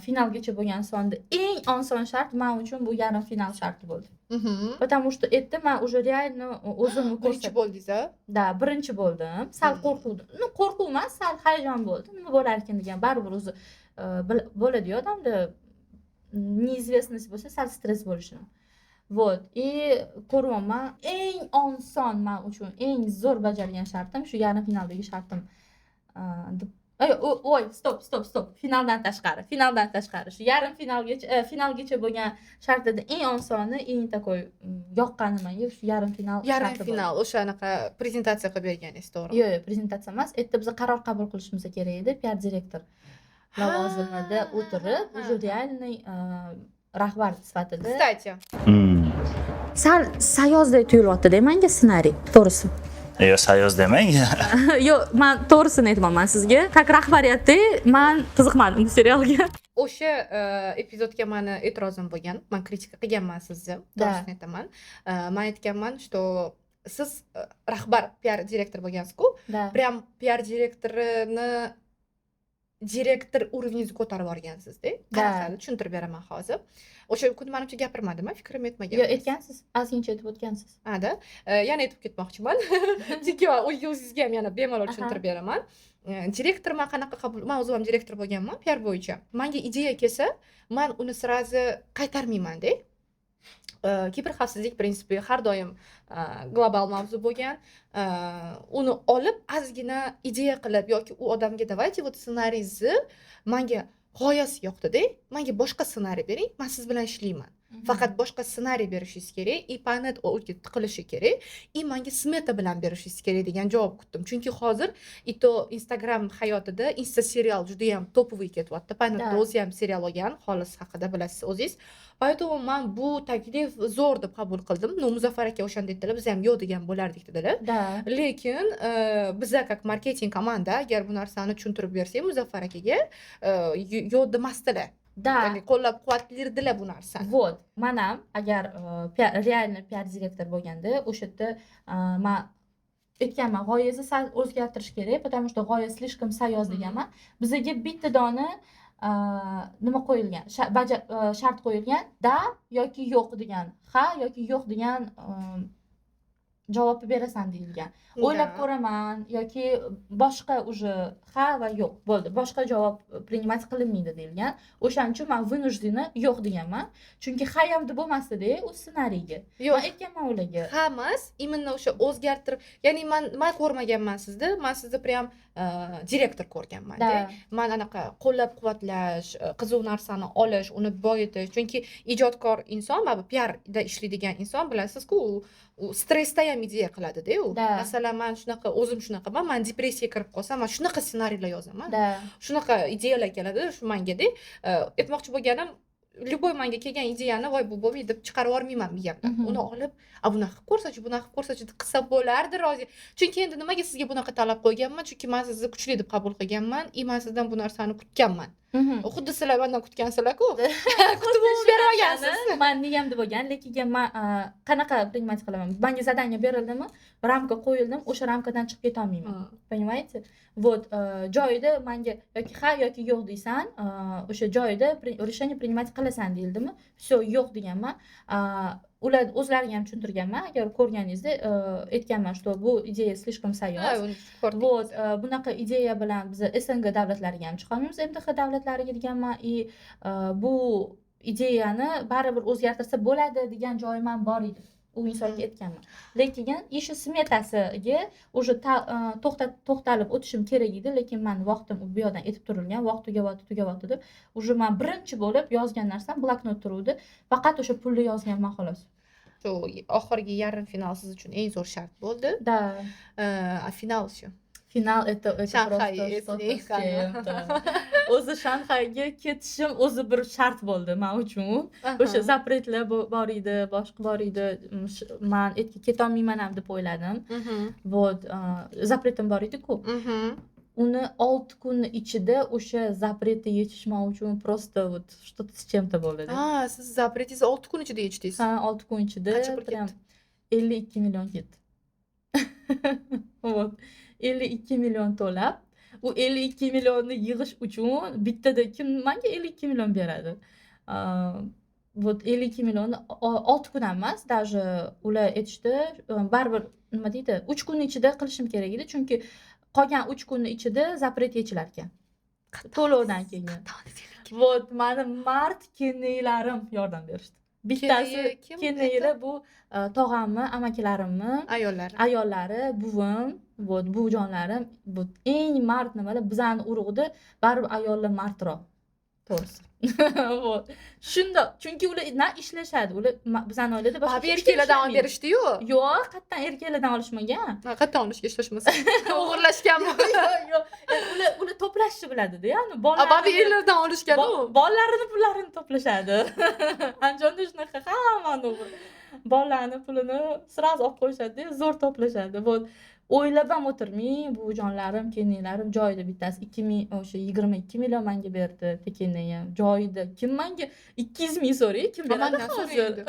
finalgacha bo'lgan sonda eng oson shart men uchun bu yarim final sharti bo'ldi. Потому что это men уже реально o'zimni Birinchi bo'ldingiz-a? Da, birinchi bo'ldim. Sal qo'rquvdim. Qo'rquv emas, sal hayajon bo'ldi. Nima bo'lar ekan degan, baribir o'zi bo'ladi-yu odamda неизвестность bo'lsa sal stress bo'lishini. Вот. И ko'ryapman, eng oson men uchun eng zo'r bajargan shartim shu yarim finaldagi shartim. Oy, stop. Finaldan tashqari. Shu yarim finalgacha bo'lgan shartida eng osoni, eng takoy yoqqani menga shu yarim final Yarim sharti final o'sha anaqa prezentatsiya qilib berganingiz, to'g'rimi? Yo'q, prezentatsiya emas. Erta biz qaror qabul qilishimiz kerak edi. PR direktor lavozimida o'tirib, уже реальный rahbar sifatida. Kстати, Sal sayozday tuyulyapti-da menga ssenariy, to'g'risi. Yo'q, sayoz demang. Yo'q, men to'g'risini aytmoqman sizga. Как rahbariyatda men qiziqmadim bu serialga. o'sha epizodga meni e'tirozim bo'lgan. Men kritika qilganman sizni, to'g'risini aytaman. Men aytganman, что siz rahbar PR direktor bo'lgansiz-ku, Da. прям PR direktorini direktor urovningizga ko'tarib yuborgansiz-da. Qanaqa tushuntirib beraman hozir. O'sha kuni menimcha gapirmadimmi, fikrimni aytmagan. Yo'q, aytgansiz. Ozgincha aytib o'tgansiz. Ha-da. Yana aytib ketmoqchiman. Chunki o'zingizga ham yana bemalol tushuntirib beraman. Direktor men qanaqa qabul, men o'zim ham direktor bo'lganman PR bo'yicha. Menga ideya kelsa, men uni sразу qaytarmayman-da. Kiberxavfsizlik prinsipi har doim global mavzu bo'lgan. Uni olib ozgina ideya qilib yoki u odamga давайте вот ssenariyni menga g'oyasi yoqdi-da. Menga boshqa ssenariy bering, men siz bilan ishlayman. Faqat boshqa ssenariy berishingiz kerak, и panet o'tga tiqilishi kerak, и menga smeta bilan berishingiz kerak degan javob kutdim. Chunki hozir ito Instagram hayotida Insta serial juda ham topoviy ketyapti. Panetda o'zi ham serial olgan, Xolis haqida bilasiz o'zingiz. Поэтому men bu taklif zo'r deb qabul qildim. No, Muzaffar aka o'shanda aytdilar, biz ham yo'q degan bo'lardik dedilar. Lekin biza как marketing komanda agar bu narsani tushuntirib bersak Muzaffar akaga yo'q demasdilar. Da. Ya'ni qo'llab-quvvatlardilar bu narsani. Вот. Men ham agar реально PR direktor bo'lganda, o'sha yerda men aytganman, g'oyangizni sal o'zgartirish kerak, потому что g'oya слишком sayoz deganman. Bizga bitta dona nima qo'yilgan? Shart qo'yilgan, da yoki yo'q degan, ha yoki yo'q degan javobni berasan deyilgan. O'ylab ko'raman yoki boshqa уже ha va yo'q bo'ldi. Boshqa javob принимать qilinmaydi deyilgan. O'shaning uchun men вынуждена yo'q deganman. Chunki ha ham deb bo'lmasdi-da u ssenariyga. Men aytganman ularga. Ha emas, именно o'sha o'zgartirib, ya'ni men ko'rmaganman sizni, men sizni prям direktor ko'rganman-da. Men anaqa qo'llab-quvvatlash, qiziq narsani olish, uni boyitish, chunki ijodkor inson, mana bu PR-da ishlaydigan inson bilasiz-ku, u stressda ham ideya qiladi-da u. Masalan, men shunaqa o'zim shunaqa, men depressiyaga kirib qolsam, men shunaqa ssenariylar yozaman. Shunaqa ideyalar keladi shu menga-da. Aytmoqchi bo'lganim, любой menga kelgan ideyani voy bu bo'lmaydi deb chiqarib yubormayman miyamdan. Uni olib, bunaqa qilib ko'rsachi qilsa bo'lardi rozi. Chunki endi nimaga sizga bunaqa talab qo'yganman? Chunki men sizni kuchli deb qabul qilganman, и men sizdan bu narsani kutganman. Xuddi sizlar mendan kutgansizlar-ku. Kutib bermagansiz. Men niyam deb bo'lgan, lekin men qanaqa принимать qilaman? Menga zadание berildimi? Ramka qo'yildim, o'sha ramkadan chiqib keta olmayman. Понимаете? Вот, joyida menga yoki ha yoki yo'q deysan, o'sha joyida решение принимать qilasan deyildimi? Всё, yo'q deganman. Ular o'zlariga ham tushuntirganman, agar ko'rganingizda aytganman, что bu ideya слишком sayoz. Вот, bunaqa ideya bilan biz SNG davlatlariga ham chiqolmaymiz, MDH davlatlariga deganman, и bu ideyani baribir o'zgartirsa bo'ladi degan joyim ham bor edi. U insonga aytganman. Lekin ish smetasiga уже to'xtalib o'tishim kerak edi, lekin men vaqtim bu yoqdan aytib turilgan, vaqt tugayapti deb, уже men birinchi bo'lib yozgan narsam bloknot turuvdi, faqat o'sha pulni yozganman xolos. Shu oxirgi yarim final siz uchun eng zo'r shart bo'ldi. Da. A final-chi? Final это Shanxay o'zi Shanxayga ketishim o'zi bir shart bo'ldi men uchun. O'sha zapretlar bor edi, boshqa bor edi. Men keta olmayman ham deb o'yladim. Вот, zapretim bor edi-ku. Uni 6 kun ichida o'sha zapretni yechish men uchun просто вот что-то с чем-то bo'ldi. Siz zapretingizni 6 kun ichida yechdingiz. Ha, 6 kun ichida prям 52 million ketdi. Вот. 52 million to'lab, u 52 millionni yig'ish uchun bittada kim menga 52 million beradi? Вот 52 millionni 6 kun emas, даже ular aytishdi, baribir nima deydi, 3 kun ichida qilishim kerak edi, chunki qolgan 3 kun ichida zapret yechilar ekan. To'lovdan keyin. Вот mani mard keniylarim yordam berishdi. Bittasi Keneyi kim? keniylar bu tog'ammi, amakilarimmi, Ayollar. ayollari, buvim, вот buvijonlarim, bu eng mard nimalar bizani urug'ida baribir ayollar mardroq. To'g'risi. Вот. Shunda, chunki ular na ishlashadi. Ular bizani oilada boshqa Babi erkaklardan olib berishdi-yu. Yo'q, qayerdan erkaklardan olishmagan. Qayerdan olishga ishlashmasa. O'g'irlashganmi? Yo'q, ular to'plashni biladi-da, ya'ni Babi erlardan olishgan-u. Bolalarini pullarini to'plashadi. Andijonda shunaqa hammani bolalarini pulini sraz olib qo'yishadi, zo'r to'plashadi. Вот. O'ylab ham o'tirmang, buvijonlarim, kelinlarim joyida bittasi 22 million menga berdi, tekindan joyida. Kim menga 200 ming so'ray, kim beradi hozir?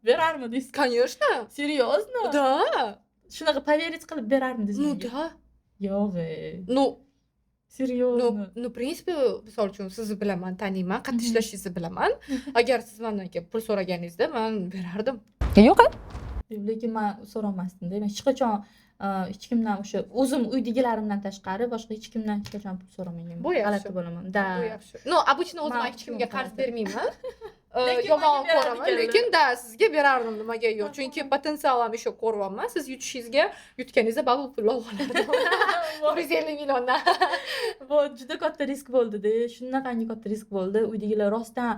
Berarmidingiz? Конечно. Серьезно? Да. Shunaqa поверить qilib berarmidingiz? Ну да. Yo'q. Ну, Серьезно. ну, в принципе, misol uchun sizni bilaman, taniyman, qattiq ishlashingizni bilaman. Agar siz mendan pul so'raganingizda men berardim. Yo'q. Lekin men so'ramasdim-da. Men hech qachon hech kimdan o'sha o'zim uydagilarimdan tashqari boshqa hech kimdan hech qachon pul so'ramaganman. Bu yaxshi. G'alati bo'laman. Da. Bu yaxshi. No, обычно o'zim Men hech kimga qarz qarz bermayman. Lekin Yomon menga beradi ko'raman, ekanlar. lekin da sizga berardim, nimaga yo'q. Chunki potensialim еще ko'ryapman. Siz yutishingizga yutganingizda babu pul olib olardim. 150 milliondan. Bu juda katta risk bo'ldi-da. Shunaqangi katta risk bo'ldi. Uydagilar rostdan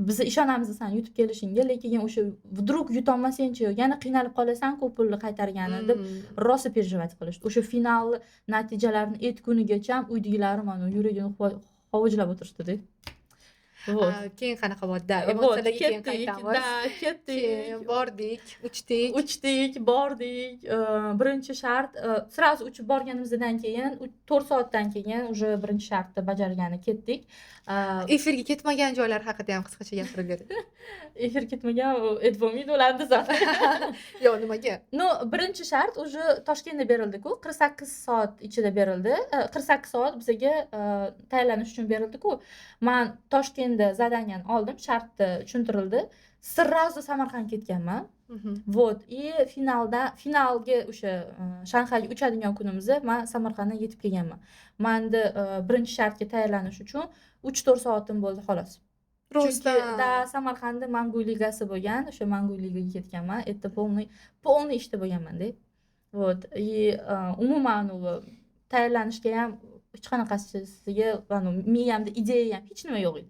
biz ishonamiz san yutib kelishingga, lekin o'sha vdруг yutolmasang-chi, yana qiynalib qolasan-ku pulni qaytargani deb rosa переживать qilishdi. O'sha final natijalarini aytgunigacha uydagilarim mana yuragini hovujlab o'tirishdi-da. Keyin qanaqa bo'ldi? Вот, Emotsiyalarga keyin ketdik, qaytamiz. da, ketdik. Bordik, uchdik. Uchdik, bordik. Birinchi shart, sразу uchib borganimizdan keyin 4 soatdan keyin уже birinchi shartni bajargani ketdik. Efirga ketmagan joylar haqida ham qisqacha gapirib bering. Efir ketmagan, aytolmaydi ularni zaten. Yo'q, nimaga? No, birinchi shart уже Toshkentda berildi-ku, 48 soat ichida berildi. 48 soat bizga tayyorlanish uchun berildi-ku. Men Toshkentda zadaniyani oldim, shartni tushuntirildi. Sразу Samarqand ketganman. Вот, и finalga o'sha Shanxayga uchadigan kunimizda men Samarqanddan yetib kelganman. Menda birinchi shartga tayyorlanish uchun 3-4 soatim bo'ldi xolos. Rostdan. Chunki da Samarqandda Mangu ligasi bo'lgan, o'sha Mangu ligaga ketganman. Это полный ishda bo'lganman-da. Вот, и umuman u tayyorlanishga ham hech qanaqasiga, miyamda ideya ham hech nima yo'q edi.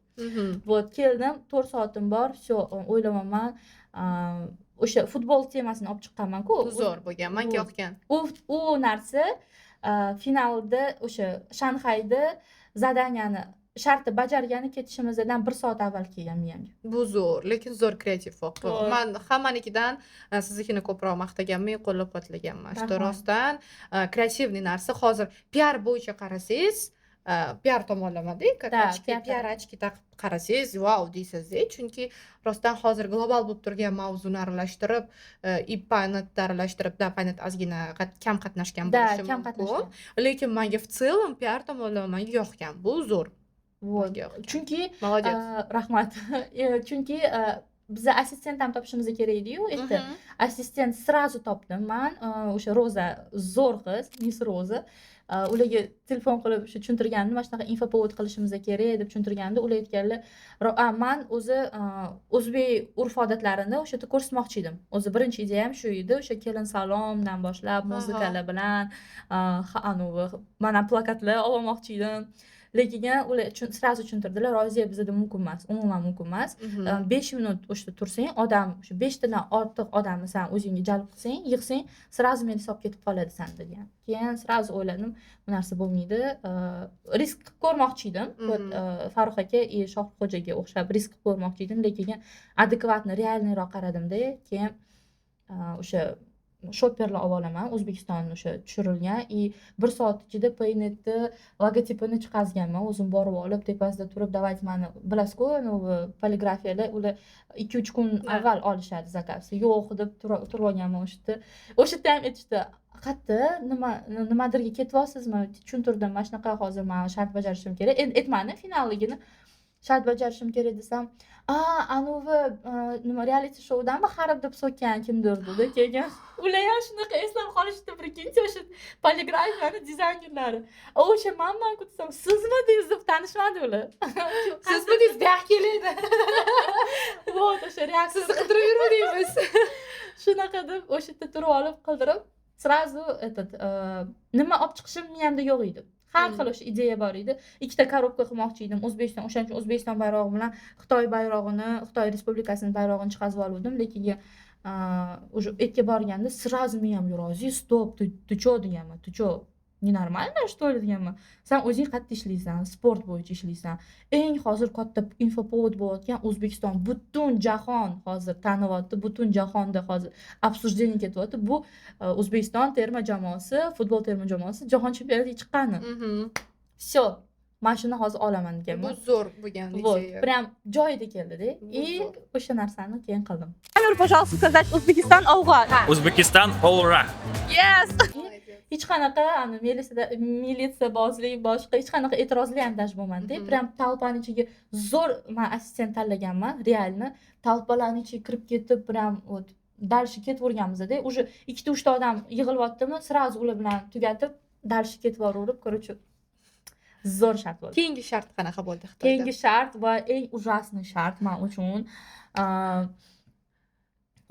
Вот, keldim, 4 soatim bor, всё, o'ylayapman. O'sha futbol temasini olib chiqqanman-ku. Zo'r bo'lgan, menga yoqgan. U narsa finalda o'sha Shanxayda zadaniyani shartni bajargani ketishimizdan 1 soat avval kelgan miyamga. Bu zo'r, lekin zo'r kreativ vaqt. Zo'r. Men hammanikidan siznikini ko'proq maqtaganman, qo'llab-quvvatlaganman. Что Rahmat. rostdan kreativniy narsa. Hozir PR bo'yicha qarasangiz, PR tomonlamada, Da, PR ochki taqib qarasangiz, vau deysiz-da. Chunki rostdan hozir global bo'lib turgan mavzuni aralashtirib, IPANet aralashtirib, da PANET ozgina kam qatnashgan Da, bo'lishi kam mumkin. qatnashgan. Lekin menga в целом PR tomonlama menga yoqgan. Bu zo'r. Вот. Menga yoqgan. Chunki Молодец. rahmat. Chunki biza assistent ham topishimiz kerak edi-yu, endi assistent sразу topdim men. O'sha Roza zo'r qiz, Miss Roza. Ularga telefon qilib o'sha tushuntirgandim, mana shunaqa infopovod qilishimiz kerak deb tushuntirganda, ular aytganlar, men o'zi o'zbek urf-odatlarini o'sha yerda ko'rsatmoqchi edim. O'zi birinchi ideyam shu edi, o'sha kelin salomdan boshlab muzikalar bilan, mana plakatlar olmoqchi edim. Lekin ular sразу tushuntirdilar, Roziya bizda mumkin emas, umuman mumkin emas. 5 minut o'sha tursang, odam o'sha 5 tadan ortiq odamni sen o'zingga jalb qilsang, yig'sang, sразу meni hisob ketib qoladi san degan. Keyin sразу o'yladim, bu narsa bo'lmaydi. Risk qilib ko'rmoqchi edim. Farruh aka va Shohxo'jaga o'xshab risk qilib ko'rmoqchi edim, lekin adekvatni, realniyroq qaradimda. Keyin o'sha shopperlar olib olaman, O'zbekistonda o'sha tushirilgan, 1 soat ichida PNetni logotipini chiqazganman, o'zim borib olib, tepasida turib, davayt mani bilasiz-ku, poligrafiyalar, ular 2-3 kun avval olishadi zakazni. Yo'q deb turib olganman o'sha yerda. O'sha yerda ham aytishdi, qayerda nimadirga ketyapsizmi? Tushuntirdim, mana shunaqa hozir men shart bajarishim kerak. Aytmani finalligini shart bajarishim kerak desam, anavi nima reality shoudanmi xarab deb so'kkan kimdirdi keyin ular ham shunaqa eslab qolishdi прикиньте, o'sha poligrafiyani dizaynerlari. O'sha man kutsam, sizmi deysiz deb tanishmadi ular. Sizmi deysiz, buyoqqa keladi. Вот, o'sha reaksiya Sizni qidirib yuruvdingiz. shunaqa deb o'sha yerda turib olib qildirib, sразу nima olib chiqishim miyamda yo'q edi. Har xil o'sha ideya bor edi. Ikkita korobka qilmoqchi edim. O'zbekiston, o'shaning uchun O'zbekiston bayrog'i bilan Xitoy bayrog'ini, Xitoy Respublikasining bayrog'ini chiqazib oldim, lekin уже etga borganda sразу miyam yo'q. Stop, ты чё deganman? Ты чё? Ненормально, что ли deganman. Sen o'zing qayerda ishlaysan? Sport bo'yicha ishlaysan. Eng hozir katta infopovod bo'layotgan O'zbekiston, butun jahon hozir tanilyapti, butun jahonda hozir обсуждение ketyapti. Bu O'zbekiston terma jamoasi, futbol terma jamoasi jahon chempionatiga chiqqani. Всё. Men shuni hozir olaman Bu deganman. zo'r bo'lgan Вот, ideya. прям joyida keldi-da. И zo'r. o'sha narsani keyin qildim. Камеру, пожалуйста, сказать Узбекистан Алга. O'zbekiston Howra. Yes. Hech qanaqa militsiyabozlik boshqa hech qanaqa e'tirozli ham даже bo'lmadi. Прям talpaning ichiga zo'r men assistent tanlaganman, realni. Talpalarning ichiga kirib ketib, прям вот dальше ketaverganmiz-da. Уже 2-3 ta odam yig'ilyaptimi, sразу ular bilan tugatib, dальше ketaverib, короче, zo'r shart bo'ldi. Keyingi shart qanaqa bo'ldi Xitoyda? Keyingi shart va eng ужасный shart men uchun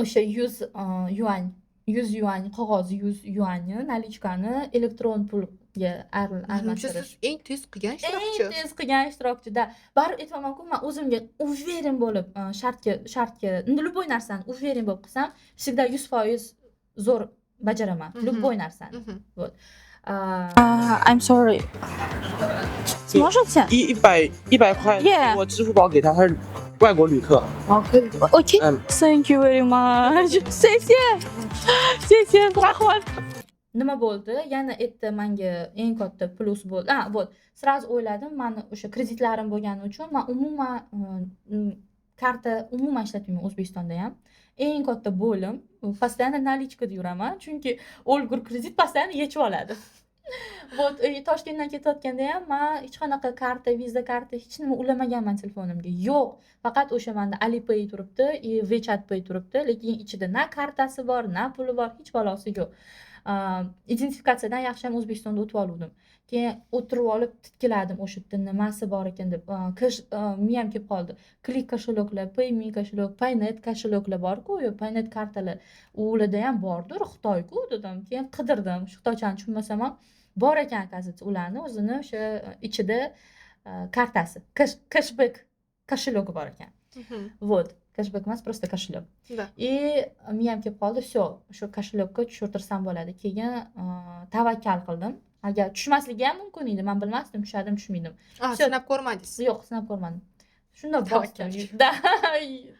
o'sha 100 yuan, 100 yuan, qog'oz 100 yuanni, nalichkani elektron pulga almashtirish. Siz eng tez qilgan ishtirokchi. Eng tez qilgan ishtirokchida. Baribir aytmayman-ku, men o'zimga уверен bo'lib shartga любой narsani уверен bo'lib qilsam, всегда 100% zo'r bajaraman. Любой narsani. Вот. I'm sorry. Сможете?100块 Yeah. 我支付宝给他，他是外国旅客。 Okay. Thank you very much. 谢谢 rahmat. Nima bo'ldi? Yana erta menga eng katta plus bo'ldi. Вот. Sразу o'yladim, meni o'sha kreditlarim bo'lgani uchun men umuman karta umuman ishlatmayman O'zbekistonda ham. Eng katta bo'lim постоянно nalichkada yuraman, chunki o'lgur kredit постоянно yechib oladi. Вот, Toshkentdan ketayotganda ham men hech qanaqa karta, viza karta hech nima ulamaganman telefonimga. Yo'q, faqat o'sha menda Alipay turibdi, WeChat Pay turibdi, lekin ichida na kartasi bor, na puli bor, hech balosi yo'q. Identifikatsiyadan yaxshi ham O'zbekistonda o'tib oldim. Keyin o'tirib olib titkiladim o'sha yerda nimasi bor ekan deb. Miyam kelib qoldi. Click kosheloklar, PayMe koshelok, Paynet kosheloklar bor-ku, Paynet kartalar. Ularda ham bordir, Xitoy-ku dedim. Keyin qidirdim, xitoychani tushunmasam ham bor ekan akazit ularni o'zini o'sha ichida kartasi, cashback koshelogi bor ekan. Вот, cashback emas, просто koshelok. Да. И miyam kelib qoldi, всё, o'sha koshelokka tushirtirsam bo'ladi. Keyin tavakkal qildim. Agar tushmasligi ham mumkin edi, men bilmasdim, tushadimi, tushmaydim. Sinab ko'rmadingiz. Yo'q, sinab ko'rmadim. Shunda bosdim. Da,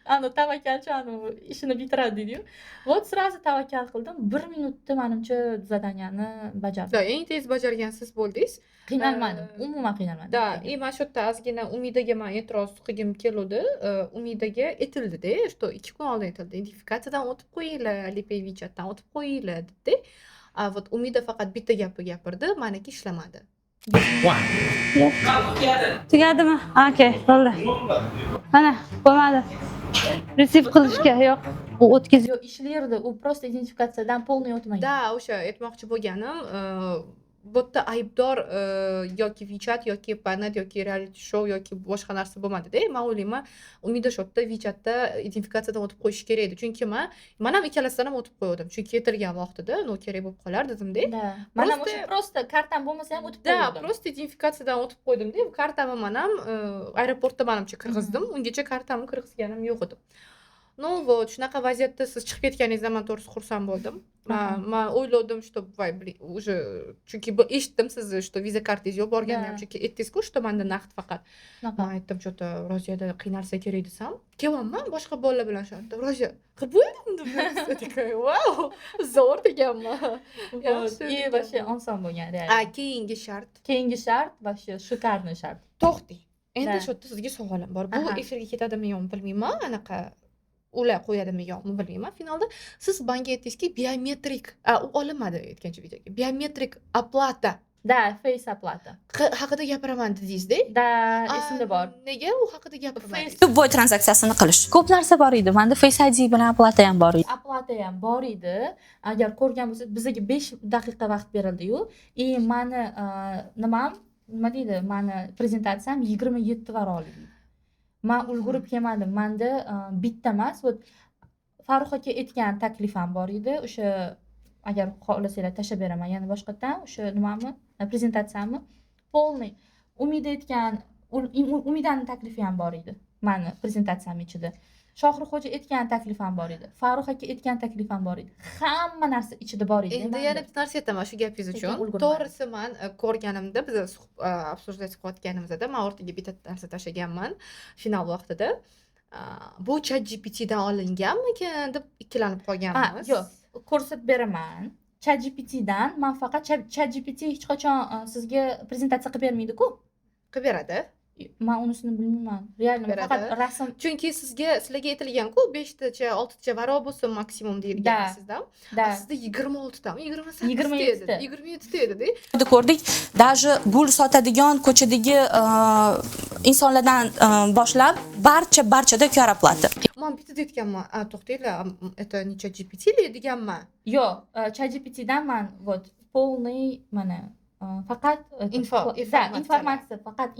ana tavakkalchi ishini bitiradi deydi-yu. Вот sразу tavakkal qildim. 1 minutda menimcha zadaniyani bajardim. Da, eng tez bajargan siz bo'ldingiz. Qiynalmadim, umuman qiynalmadim. Da, mana shu yerda ozgina Umidaga men e'tiroz qilgim keldi. Umidaga aytildi-da, что 2 kun oldin aytildi. Identifikatsiyadan o'tib qo'yinglar, Alipay WeChatdan o'tib qo'yinglar dedi. Вот Umida faqat bitta gapni gapirdi, meniki ishlamadi. Tugadimi? Okay, bo'ldi. Mana, bo'lmadi. Receive qilishga yo'q. U o'tkazib. Yo'q, ishlaydi. U просто identifikatsiyadan polniy o'tmagan. Da, o'sha aytmoqchi bo'lganim, bu yerda aybdor yoki WeChat yoki Paynet yoki reality show yoki boshqa narsa bo'lmadi-da. Men o'ylayman, Umida shu yerda WeChatda identifikatsiyadan o'tib qo'yish kerak edi. Chunki men ham ikkalasidan ham o'tib qo'ydim. Chunki yetilgan vaqtida, no kerak bo'lib qolar dedim-da. Da. Mana o'sha просто kartam bo'lmasa ham o'tib Da, qo'ydim. просто identifikatsiyadan o'tib qo'ydim-da. Kartamni men ham aeroportda menimcha kirgizdim. Ungacha kartamni kirgizganim yo'q edi. Ну вот, shunaqa vaziyatda siz chiqib ketganingizdan men to'g'risi xursand bo'ldim. Men o'yladim, что voy, уже chunki eshitdim sizni, что viza kartangiz yo'q borganda ham chunki aytdingiz-ku, что menda naqd faqat. Men aytdim, что-то Rossiyada qiynalsa kerak desam, kelyapman boshqa bolalar bilan shu yerda. Rossiya qilib bo'ldim deb. Wow, zo'r deganman. И вообще oson bo'lgan real. Keyingi shart. Keyingi shart вообще шикарный shart. To'xting. Endi shu yerda sizga savolim bor. Bu efirga ketadimi yo'qmi bilmayman. Anaqa ular qo'yadimi yo'qmi bilmayman. Finalda siz menga aytdingizki, biometrik, u olinmadi aytgancha videoga. Biometrik оплата Da, face оплата. Haqida gapiraman dedingiz-da? Da, esimda bor. Nega u haqida gapiraman? Любой tranzaksiyasini qilish. Ko'p narsa bor edi. Menda Face ID bilan оплата ham bor edi. Оплата ham bor edi. Agar ko'rgan bo'lsangiz, bizga 5 daqiqa vaqt berildi-yu, mani nima deydi? Mani prezentatsiyam 27 varoli. Men ulgurib kelmadim. Menda bitta emas, Farruh aka aytgan taklif ham bor edi. O'sha agar xohlasanglar tashlab beraman. Yana boshqatdan o'sha nimami? Prezentatsiyamni полный. Umid aytgan, Umidaning taklifi ham bor edi. Mani prezentatsiyam ichida. Shohruxxo'ja aytgan taklif ham bor edi. Farruh aka aytgan taklif ham bor edi. Hamma narsa ichida bor edi. Endi yana bitta narsa aytaman shu gapingiz uchun. To'g'risi men ko'rganimda biz обсуждать qilayotganimizda men o'rtaga bitta narsa tashlaganman final vaqtida. Bu ChatGPT dan olinganmikan deb ikkilanib qolganmiz. Yo'q, ko'rsatib beraman. ChatGPT dan men faqat ChatGPT hech qachon sizga prezentatsiya qilib bermaydi-ku. Qilib beradi. Men unisini bilmayman. Realni faqat rasm. Chunki sizlarga aytilgan-ku 5 tacha, 6 tacha varo bo'lsin maksimum deyilgan sizda. Sizda 26 tami, 28 ta edi. 27 ta edi-da. Ko'rdik, даже gul sotadigan ko'chadagi insonlardan boshlab barchada QR оплата. Men bitta aytganman, to'xtanglar, это не ChatGPT deganman. Yo'q, ChatGPT dan men полный mana faqat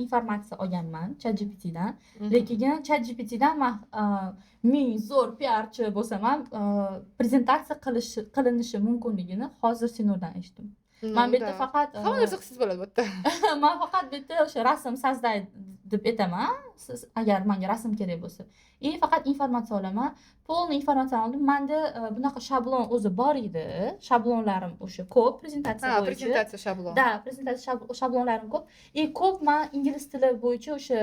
informatsiya olganman ChatGPT dan. Lekin ChatGPT dan men ming zo'r PRchi bo'lsam ham prezentatsiya qilinishi mumkinligini hozir Sinordan eshitdim. Men bu yerda faqat hamma narsa siz bo'ladi bu yerda. Men faqat bu yerda o'sha rasm создать deb aytaman. Siz agar menga rasm kerak bo'lsa, faqat informatsiya olaman. Полный informatsiyani oldim. Menda bunaqa shablon o'zi bor edi. Shablonlarim o'sha ko'p prezentatsiya bo'yicha. Prezentatsiya shablon. Da, prezentatsiya shablonlarim ko'p. Ko'p men ingliz tili bo'yicha o'sha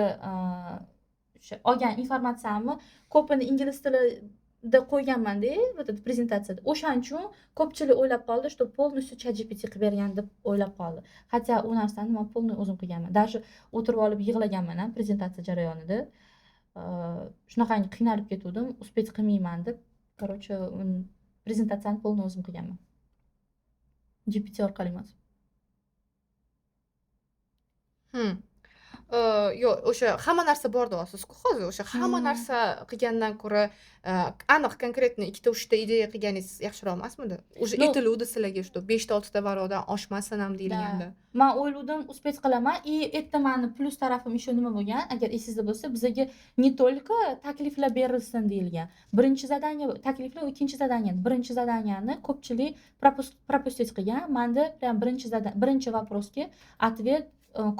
olgan informatsiyamni ko'pini ingliz tilida qo'yganman-da, bu prezentatsiyada. O'shaning uchun ko'pchilik o'ylab qoldi, что полностью ChatGPT qilib bergan deb o'ylab qoldi. Hatto u narsani men полный o'zim qilganman. Даже o'tirib olib yig'laganman ham prezentatsiya jarayonida. Shunaqangi qiynalib ketdim, uspet qilmayman deb. Короче, prezentatsiyani полный o'zim qilganman. GPT orqali emas. Yo'q, o'sha hamma narsa bor deyapsiz-ku hozir. O'sha hamma narsa qilgandan ko'ra aniq konkretni 2-3 ta ideya qilganingiz yaxshiroq emasmidi? O'sha aytiluvdi sizlarga, что 5 ta 6 ta varodan oshmasin ham deyilganda. Men o'yladim, uspet qilaman. Erta meni plus tarafim еще nima bo'lgan? Agar esingizda bo'lsa, bizga не только takliflar berilsin deyilgan. Birinchi zadaniya, takliflar ikkinchi zadaniya. Birinchi zadaniyani ko'pchilik пропустить qilgan. Menda birinchi вопросga ответ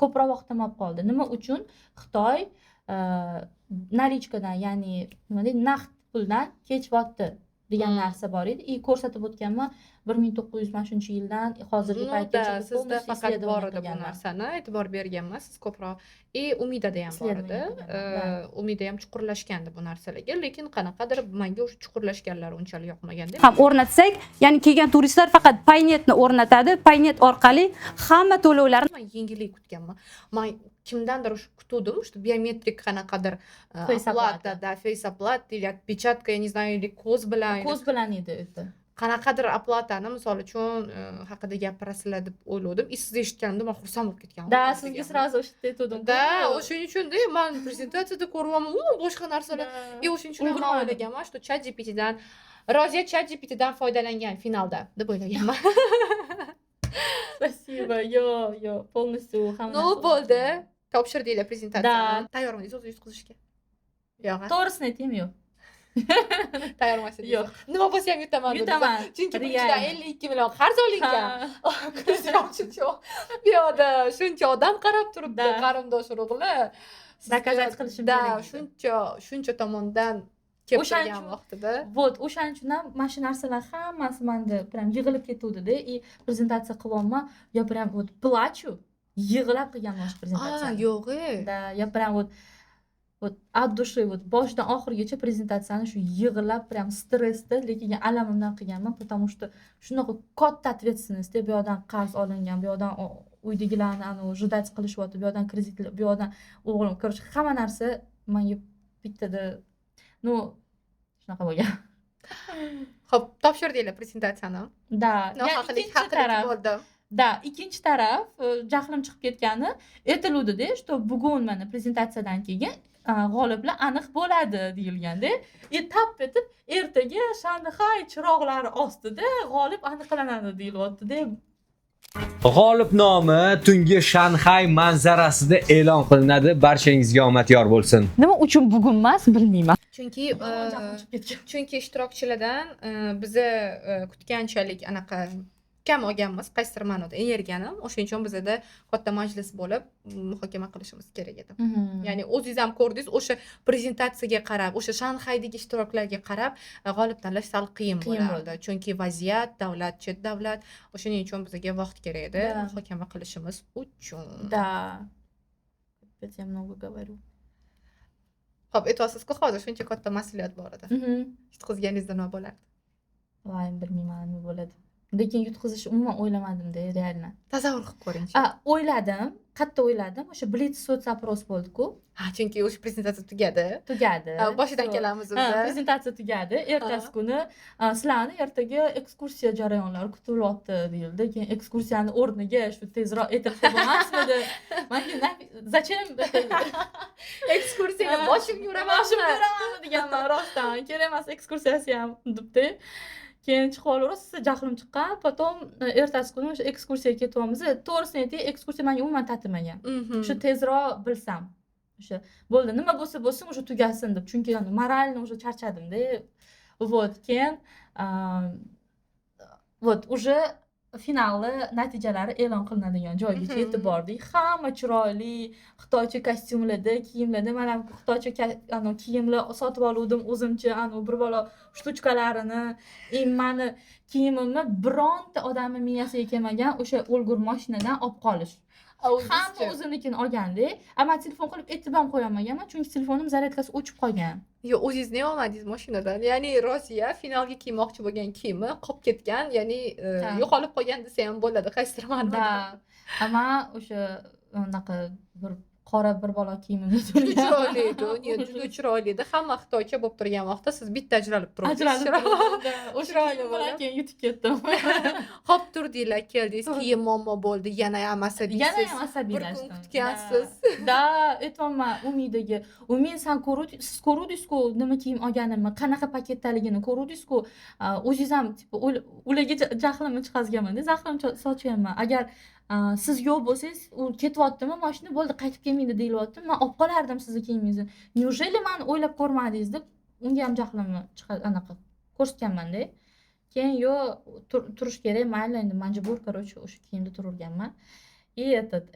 ko'proq vaqtim olib qoldi. Nima uchun? Xitoy nalichkadan, ya'ni nima deydi, naqd puldan kechyapti degan narsa bor edi. Ko'rsatib o'tganman 1900-yildan hozirgi paytgacha sizda faqat bor edi bu narsani e'tibor berganmisiz ko'proq. Umidada ham bor edi. Umida ham chuqurlashgandi bu narsalarga, lekin qanaqadir menga o'sha chuqurlashganlar unchalik yoqmaganda. Ham o'rnatsak, ya'ni kelgan turistlar faqat Paynetni o'rnatadi. Paynet orqali hamma to'lovlarni men yengillik kutganman. Men kimdandir kutuvdim, что biometrik qanaqadir оплата, да, face оплата или отпечатка, я не знаю, или ko'z bilan edi o'zi. Qanaqadir aplatani misol uchun haqida gapirasizlar deb o'yladim. Siz eshitganimda men xursand bo'lib ketganman. Da, sizga сразу o'shitib aytdim. Da, o'shaning uchun-da men prezentatsiyada ko'ryapman, boshqa narsalar. O'shaning uchun men o'ylaganman, что ChatGPT dan Roziya ChatGPT dan foydalangan finalda deb o'ylaganman. Спасибо. Yo'q, полностью hamma. No bo'ldi. Topshirdinglar prezentatsiyani. Tayyormisiz o'zingiz yutqizishga? Yo'q. To'g'risini aytaymi, yo'q. Tayyormisiz? Yo'q. Nima bo'lsa ham yutaman. Chunki bundan 52 million qarz olingan. Bu yoqda shuncha odam qarab turibdi, qarindosh urug'lar. Zakazat qilishim kerak. Shuncha tomondan kelib turgan vaqtida. O'shaning uchun ham mana shu narsalar hammasi menda prям yig'ilib ketuvdi-da. Prezentatsiya qilyapman, yo prям плачу. Yig'lab qilganman shu prezentatsiyani. Yo'q-e. Da, я прям от души boshidan oxirigacha prezentatsiyani shu yig'lab prям stressda, lekin alamimdan qilganman, потому что shunaqa katta ответственность, bu yoqdan qarz olingan, bu yoqdan uydagilarni ждать qilishyapti, bu yoqdan kreditlar, bu yoqdan o'g'lim, короче, hamma narsa menga bittada shunaqa bo'lgan. Xo'p, topshirdinglar prezentatsiyani. Da, nohaqlik haqida bo'ldi. Da, ikkinchi taraf jahlim chiqib ketgani aytiluvdi-da, что bugun mana prezentatsiyadan keyin g'oliblar aniq bo'ladi deyilganda, tap etib ertaga Shanxay chiroqlari ostida g'olib aniqlanadi deyilyapti-da. G'olib nomi tungi Shanxay manzarasida e'lon qilinadi. Barchangizga omad yor bo'lsin. Nima uchun bugun emas, bilmayman. Chunki ishtirokchilardan biza kutganchalik anaqa kam olganmiz, qaysidir ma'noda energiyani. O'shaning uchun bizada katta majlis bo'lib muhokama qilishimiz kerak edi. Ya'ni o'zingiz ham ko'rdingiz, o'sha prezentatsiyaga qarab, o'sha Shanxaydagi ishtiroklarga qarab g'olib tanlash sal qiyin bo'ladi. Chunki vaziyat, davlat, chet davlat, o'shaning uchun bizga vaqt kerak edi muhokama qilishimiz uchun. Da. Я много говорю. Xo'p, aytasiz-ku, hozir shuncha katta mas'uliyat bor edi. Yutqizganingizda nima bo'lardi? Voy, bilmayman nima bo'ladi. Lekin yutqizish umuman o'ylamadim-da, realno. Tasavvur qilib ko'ring-chi. O'yladim, qayerda o'yladim? O'sha Blitz so'z-apros bo'ldi-ku. Chunki o'sha prezentatsiya tugadi. Boshidan kelamiz o'zi. Prezentatsiya tugadi. Ertasi kuni sizlarni ertaga ekskursiya jarayonlari kutilyapti deyildi. Keyin ekskursiyani o'rniga shu tezroq aytib bo'lmasmidi? Menga zachем ekskursiyaga boshim yuraman deganman rostdan. Kerak emas ekskursiyasi ham debdi. Keyin chiqib olaverasiz, jahlim chiqqan. Potom ertasi kuni o'sha ekskursiyaga ketyapmiz. To'g'risini aytay, ekskursiya menga umuman tatimagan. Shu tezroq bilsam. O'sha bo'ldi, nima bo'lsa bo'lsin, o'sha tugasin deb. Chunki moralni o'sha charchadim-da. Вот, keyin вот, уже finalni natijalari e'lon qilinadigan joygacha yetib bordik. Hamma chiroyli, xitoycha kostyumlarda, kiyimlarda, mana xitoycha kiyimlar sotib oldim o'zimcha, bir bola shtuchkalarini, mani kiyimimni bironta odamning miyasiga kelmagan o'sha o'lgur mashinadan olib qolish. Hamma o'zinikini olganda, men telefon qilib aytib ham qo'yolmaganman, chunki telefonim zaryadkasi o'chib qolgan. Yo'q, o'zingiz nima olmadingiz mashinadan? Ya'ni Rossiya finalga kiymoqchi bo'lgan kiyimi qolib ketgan, ya'ni yo'qolib qolgan desa ham bo'ladi, qaysidir ma'noda. Ama o'sha unaqa bir qora bir bola kiyimimni juda chiroyli edi, juda chiroyli edi. Hamma xitoycha bo'lib turgan vaqtda siz bitta ajralib turibsiz. O'sha bilan keyin yutib ketdim. Hop turdinglar, keldingiz, keyin muammo bo'ldi, yana ham asabiy. Yana ham asabiylashdim. Bir kun kutgansiz. Da, aytmayman, Umidaga. Umid, sen siz ko'rdingiz-ku nima kiyim olganimni, qanaqa paketdaligini ko'rdingiz-ku. O'zingiz ham ularga jahlimni chiqazganman-da, zahrim sochyapman. Agar siz yo'q bo'lsangiz, u ketyaptimi, mashina bo'ldi, qaytib kelmaydi deyilyapti. Men olib qolardim sizni kiyimingizni. Неужели meni o'ylab ko'rmadingiz deb unga ham jahlimni anaqa ko'rsatganman-da. Keyin turish kerak, mayli endi majbur, короче, o'sha kiyimda turganman.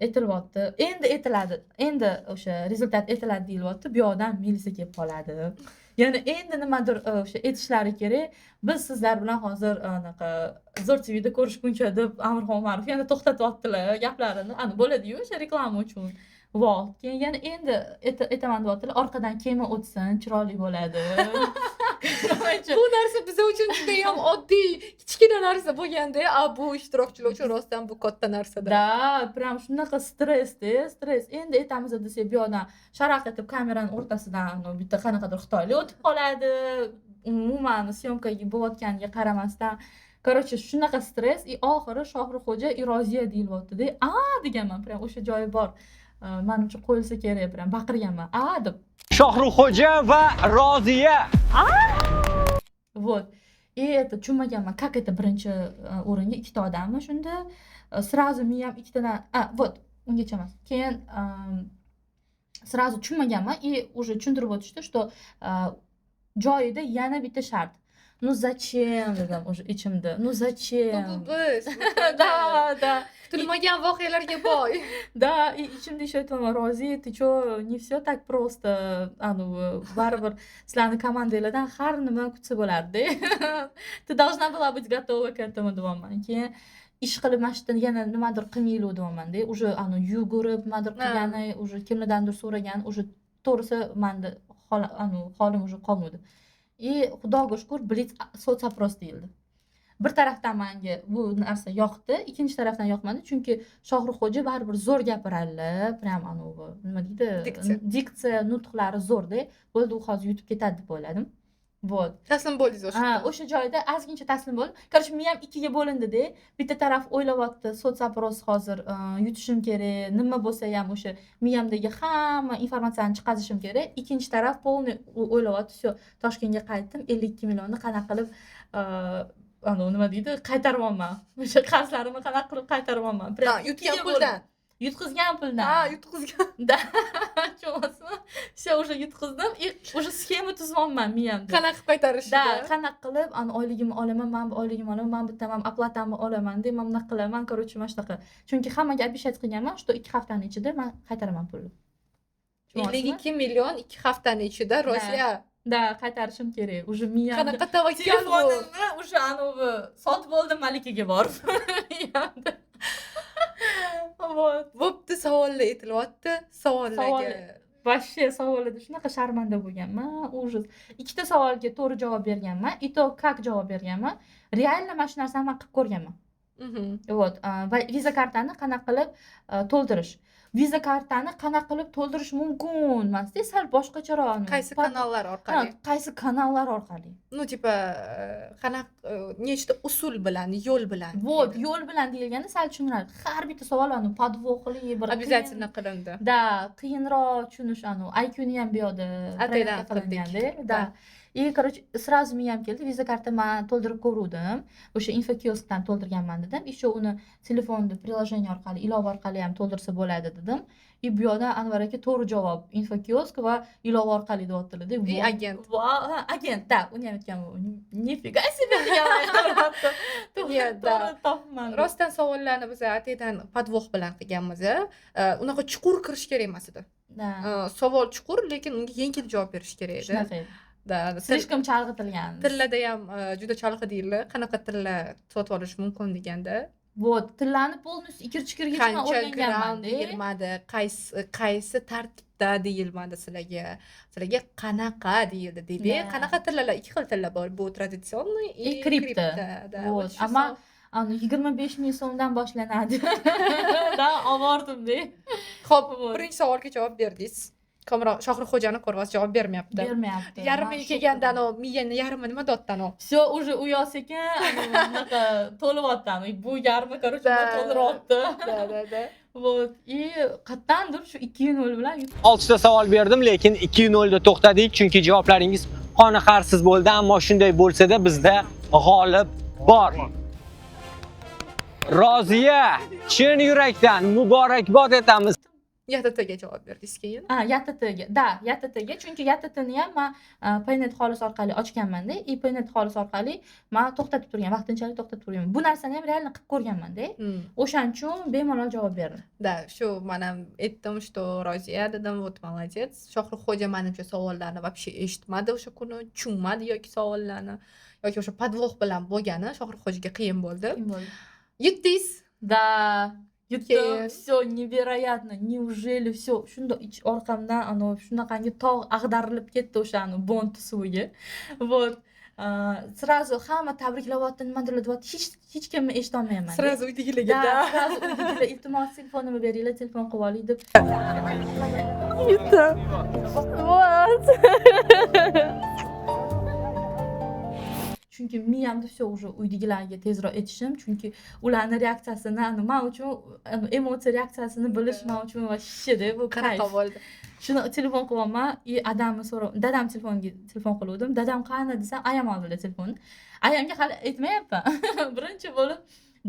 Aytilyapti. Endi aytiladi. Endi o'sha rezultat aytiladi deyilyapti. Bu yoqdan milisa kelib qoladi. Ya'ni endi nimadir o'sha aytishlari kerak. Biz sizlar bilan hozir anaqa Zo'r TVda ko'rishguncha deb Amirxon Umarov yana to'xtatyaptilar gaplarini. Bo'ladi-yu o'sha reklama uchun. Voh, keyin yana endi aytaman deyaptilar, orqadan kema o'tsin, chiroyli bo'ladi. Bu narsa biz uchun juda ham oddiy, kichkina narsa bo'lganda, bu ishtirokchilar uchun rostdan bu katta narsa-da. Da, prям shunaqa stress. Endi aytamiz desak, bu yoqdan sharaq etib kameraning o'rtasidan bitta qanaqadir xitoylik o'tib qoladi. Umuman syomkaga bo'layotganiga qaramasdan, короче, shunaqa stress, oxiri Shohruxxo'ja Iroziya deyilyapti-da. Deganman, prям o'sha joyi bor. Menimcha qo'yilsa kerak, prям baqirganman. Deb. Shohruxxo'ja va Roziya. Вот. Это tushunmaganman, как это birinchi o'ringa ikkita odammi shunda? Сразу miyam ikkitadan, вот, ungacha emas. Keyin сразу tushunmaganman, уже tushuntirib o'tishdi, что joyida yana bitta shart. Ну зачем dedim o'sha ichimda. Ну zachем? Bu biz. Да. Kutilmagan voqealarga boy. Да, и ichimda aytayapman, Rozi, ты чё, не всё так просто. Baribir sizlarning komandanglardan har nima kutsa bo'lardi. Ты должна была быть готова к этому deyapman. Keyin ish qilib mashina yana nimadir qilmaylik deyapman-da. Уже yugurib, nimadir qilgani, уже kimlardandir so'ragan, уже to'g'risi menda holim уже qolmadi. Xudoga shukr, Blitz so'z-apros deyildi. Bir tarafdan menga bu narsa yoqdi, ikkinchi tarafdan yoqmadi, chunki Shohruxxo'ja baribir zo'r gapiradilar, prям nima deydi? Diksiya, nutqlari zo'rda. Bo'ldi, u hozir yutib ketadi deb o'yladim. Вот. Taslim bo'ldingiz o'sha. Ha, o'sha joyda ozgincha taslim bo'ldim. Короче, miyam ikkiga bo'lindi-da. Bitta taraf o'ylayapti, so'tsaпрос hozir yutishim kerak, nima bo'lsa ham o'sha miyamdagi hamma informatsiyani chiqazishim kerak. Ikkinchi taraf polniy o'ylayapti, "Всё, Toshkentga qaytdim, 52 millionni qanaqa qilib nima deydi, qaytarmoqman. O'sha qarzlarimni qanaqa qilib qaytarmoqman." Yutgan puldan. Yutqizgan puldan. Ha, yutqizgan. Да. Tushunasizmi? Все уже yutqizdim. Уже sxema tuzmoqman miyamda. Qanaqa qilib qaytarishni? Da, qanaqa qilib, oyligimni olaman, men bu oyligimni olaman, men bitta men oplatamni olaman, deb men bunaqa qilaman, короче, mana shunaqa. Chunki hammaga обещать qilganman, что 2 haftaning ichida men qaytaraman pulni. 52 million 2 haftaning ichida Rossiya. Da, qaytarishim kerak. Уже miyamda. Qanaqa tavakkal bu? Telefonimni уже anovi sotib oldim malikaga borib. Miyamda. Вот. Bo'pti, savollar aytilyapti. Savollarga. Вообще savollarda shunaqa sharmanda bo'lganman. Ужас. Ikkita savolga to'g'ri javob berganman. И то как javob berganman? Реально mana shu narsani men qilib ko'rganman. Вот. Va viza kartani qanaqa qilib to'ldirish. Viza kartani qanaqa qilib to'ldirish mumkin emas-da, sal boshqacharoq. Qaysi kanallar orqali? Qaysi kanallar orqali? Ну, tipa qanaqa nechta usul bilan, yo'l bilan. Вот, yo'l bilan deyilganda sal tushunarli. Har bitta savollarni podvoqli bir обязательно qilindi. Da, qiyinroq tushunish IQ-ni ham bu yoqda Ataydan qilinganda. Da. И, короче, сразу miyam keldi. Viza kartamni to'ldirib ko'ruvdim. O'sha infokioskdan to'ldirganman dedim. Еще uni telefonda priложение orqali, ilova orqali ham to'ldirsa bo'ladi dedim. И bu yoqda Anvar aka to'g'ri javob infokiosk va ilova orqali deyaptilar-da. И agent. Va, agent, da, uni ham aytganman. Nifiga себе deganman. Topman. Rostdan savollarni biz ataydan podvox bilan qilganmiz. Unaqa chuqur kirish kerak emas edi. Savol chuqur, lekin unga yengil javob berish kerak edi. Shunaqa edi. Da, Слишком chalg'itilgan. Tillarda ham juda chalg'itilgan. Qanaqa tillar sotib olish mumkin deganda. Вот, tillarni полностью ikir-chikirgacha o'rganganman. Deyilmadi, qaysi tartibda deyilmadi sizlarga. Sizlarga qanaqa deyildi deydi. Qanaqa tillar? Ikki xil tillar bor. Bu traditsionniy и kripto. Вот, ammo 25 ming so'mdan boshlanadi. Da, obordim-da. Xo'p, birinchi savolga javob berdingiz. Kamera Shohruxxo'jani ko'ryapsiz, javob bermayapti. Bermayapti. Yarim yil kelgandan miyani yarmi nima dotdan Всё, уже u yoq sekin bunaqa to'lyapti. Bu yarmi, короче, to'ldiryapti. Da. Вот. И qattandir shu 2.0 bilan 6 ta savol berdim, lekin 2.0 da to'xtadik, chunki javoblaringiz qoniqarsiz bo'ldi, ammo shunday bo'lsa-da bizda g'olib bor. Roziya, chin yurakdan muborakbod etamiz. YTTga javob berdingiz keyin. YTTga. Da, YTTga, chunki YTTni ham men Paynet xolis orqali ochganman-da. И Paynet xolis orqali men to'xtatib turgan, vaqtinchalik to'xtatib turganman. Bu narsani ham real qilib ko'rganman-da. O'shaning uchun bemalol javob berdim. Da, shu men ham aytdim, что Roziya dedim, вот молодец. Shohruxxo'ja menimcha savollarni вообще eshitmadi o'sha kuni, tushunmadi yoki savollarni, yoki o'sha podvox bilan bo'lgani Shohruxxo'jaga qiyin bo'ldi. Yutdingiz? Da. Yutdim. Всё невероятно. Неужели всё? Shunda orqamdan shunaqangi tog' ag'darilib ketdi o'shani bond suviga. Вот. Сразу hamma tabriklayapti, nimadir deyapti. Hech kimni eshita olmayman. Сразу uydagilarga. Da, сразу uydagilar iltimos telefonimni beringlar, telefon qilib oling deb. Yutdim. Вот. Chunki miyamda всё уже uydagilarga tezroq aytishim, chunki ularning reaksiyasini, men uchun emotsiya reaksiyasini bilish men uchun vashshida bu qanaqa bo'ldi. Shuni telefon qilaman, adamni so'rab, dadam telefon qildim. Dadam qani desam, ayam oldilar telefonni. Ayamga hali aytmayapman. Birinchi bo'lib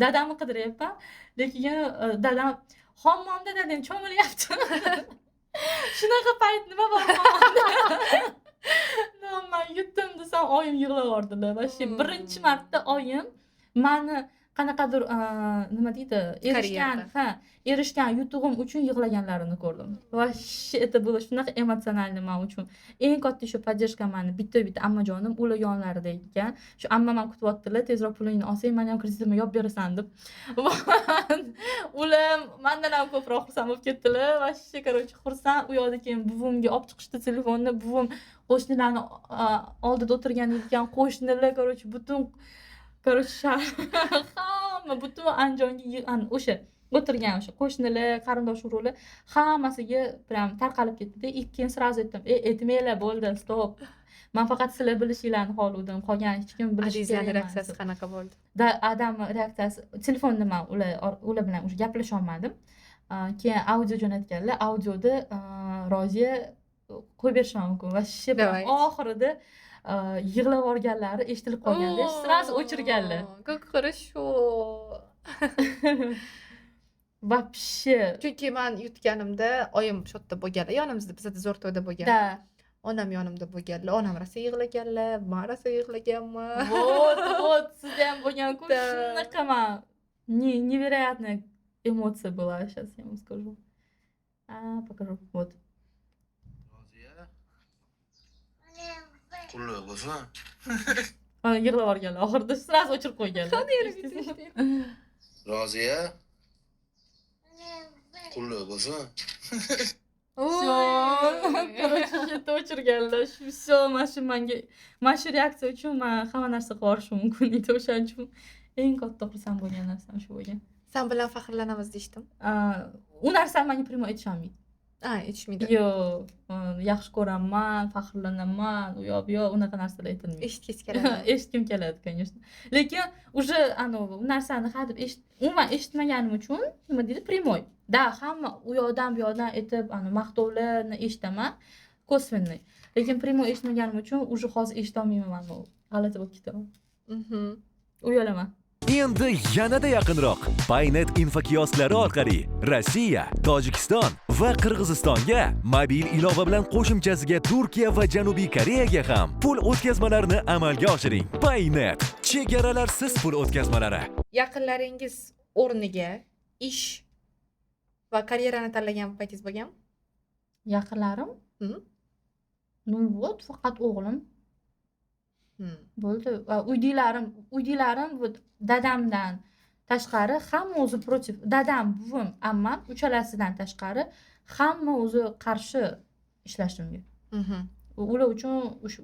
dadamni qidiryapman, lekin dadam hammomda dadam cho'milyapti. Shunaqa payt nima bor hammomda? Men yutdim desam oyim yig'layordilar. Vashshi birinchi marta oyim meni qanaqadir nima deydi, erishgan yutug'im uchun yig'laganlarini ko'rdim. Vashshi это было shunaqa emotsionalni men uchun. Eng katta shu podдержка meni bitta ammajonim ular yonlarida ekan. Shu ammam ham kutyaptilar, tezroq pulingni olsang, men ham kreditimni yopib berasan deb. Ular mendan ham ko'proq xursand bo'lib ketdilar. Vashshi, короче, xursand. U yoqda keyin buvimga olib chiqishdi telefonni. Buvim qo'shnilarni oldida o'tirgan ekan, qo'shnilar, короче, butun hamma butun Andijonga o'sha o'tirgan o'sha qo'shnilar, qarindosh urug'lar hammasiga prям tarqalib ketdi-da. Keyin sразу aytdim, aytmanglar, bo'ldi, stop. Men faqat sizlar bilishinglarni xohladim. Qolgan hech kim bilishi kerak Azizlarning emas. reaksiyasi qanaqa bo'ldi? Adam reaksiyasi telefonda men ular bilan o'sha gaplasha olmadim. Keyin audio jo'natganlar. Audioda Roziya qo'yib berishim mumkin. Va oxirida yig'lab yuborganlari eshitilib qolganda, sразу o'chirganlar. Как хорошо. Вообще. Chunki men yutganimda oyim shu yerda bo'lganlar, yonimizda, bizda zo'r to'yda bo'lgan. Da. Onam yonimda bo'lganlar, onam rosa yig'laganlar, men rosa yig'laganman. Вот, sizda ham bo'lgan-ku, shunaqa men невероятная эмоция была, сейчас я вам скажу. Покажу. Вот. Qulluq bo'lsin. Yig'lab yuborganlar. Oxirida sразу o'chirib qo'yganlar. Roziya. Qulluq bo'lsin. Всё. Короче, yerda o'chirganlar. Всё, mana shu reaksiya uchun men hamma narsa qilib yuborishim mumkin edi. O'shaning uchun eng katta xursand bo'lgan narsam shu bo'lgan. Sen bilan faxrlanamiz deshdim. U narsani menga primo aytisholmaydi. Aytishmaydi. Yo'q, yaxshi ko'raman, faxrlanaman, u yoq bu yoq unaqa narsalar aytilmaydi. Eshitgisi keladi. Eshitgim keladi, конечно. Lekin уже u narsani hadeb umuman eshitmaganim uchun nima deydi, primoy. Da, hamma u yoqdan bu yoqdan aytib, maqtovlarni eshitaman, kosvenniy. Lekin primoy eshitmaganim uchun уже hozir eshitolmayman, g'alati bo'lib ketaman. Uyalaman. Endi yanada yaqinroq Paynet infokiosklari orqali Rossiya, Tojikiston va Qirg'izistonga mobil ilova bilan qo'shimchasiga Turkiya va Janubiy Koreyaga ham pul o'tkazmalarini amalga oshiring. Paynet chegaralarsiz pul o'tkazmalari. Yaqinlaringiz o'rniga ish va karyerani tanlagan paytingiz bo'lganmi? Yaqinlarim? Ну вот, faqat o'g'lim. Bo'ldi. Va uydilarim dadamdan tashqari hamma o'zi protiv. Dadam, buvim, ammam uchalasidan tashqari hamma o'zi qarshi ishlashimga. Ular uchun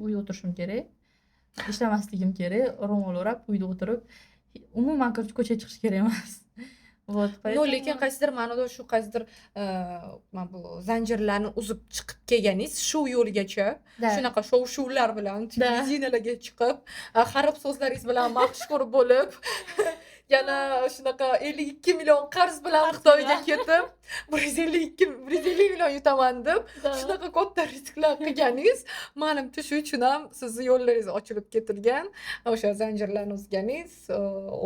uyda o'tirishim kerak. Ishlamasligim kerak. Ro'mol o'rab uyda o'tirib, umuman ko'chaga chiqish kerak emas. Вот, No, lekin qaysidir ma'noda shu qaysidir mana bu zanjirlarni uzib chiqib kelganingiz shu yo'lgacha shunaqa shov-shuvlar bilan televiziyalarga chiqib, xarab so'zlaringiz bilan mashhur bo'lib, yana shunaqa 52 million qarz bilan Xitoyga ketib, 150 million yutaman deb shunaqa katta risklar qilganingiz, menimcha shu uchun ham sizni yo'llaringiz ochilib ketilgan. O'sha zanjirlarni uzganingiz,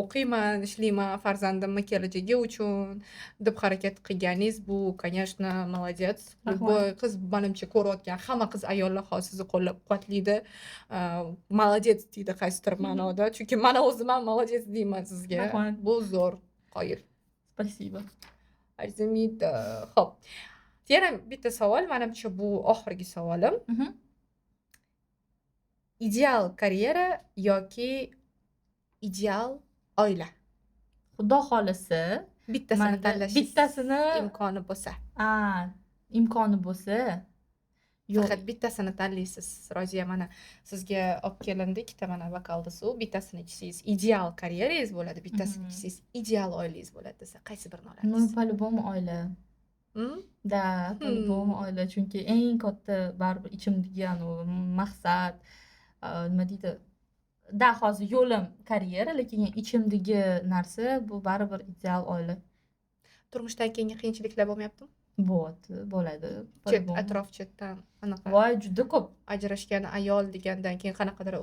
o'qiyman, ishlayman, farzandimni kelajagi uchun deb harakat qilganingiz, bu, конечно, молодец. Любой qiz menimcha ko'rayotgan hamma qiz ayollar hozir sizni qo'llab-quvvatlaydi. Молодец deydi qaysidir ma'noda. Chunki men o'zim ham молодец deyman sizga. Bu zo'r, qoyil. Спасибо. Arzimida. Xo'p. Yana bitta savol, menimcha bu oxirgi savolim. Ideal karyera yoki ideal oila? Xudo xolisi, bittasini tanlashingiz imkoni bo'lsa. Imkoni bo'lsa, Faqat bittasini tanlaysiz. Roziya, mana sizga olib kelindi ikkita mana vokalda suv, bittasini ichsangiz ideal karyerangiz bo'ladi, bittasini ichsangiz ideal oilangiz bo'ladi desa, qaysi birini olasiz? Men по-любому oila. Da, по-любому oila, chunki eng katta baribir ichimdagi maqsad, nima deydi? Da, hozir yo'lim karyera, lekin ichimdagi narsa bu baribir ideal oila. Turmushdan keyingi qiyinchiliklar bo'lmayaptimi? Bo'ladi. Atrof chetdan qanaqa? Voy, juda ko'p. Ajrashgan ayol degandan keyin qanaqadir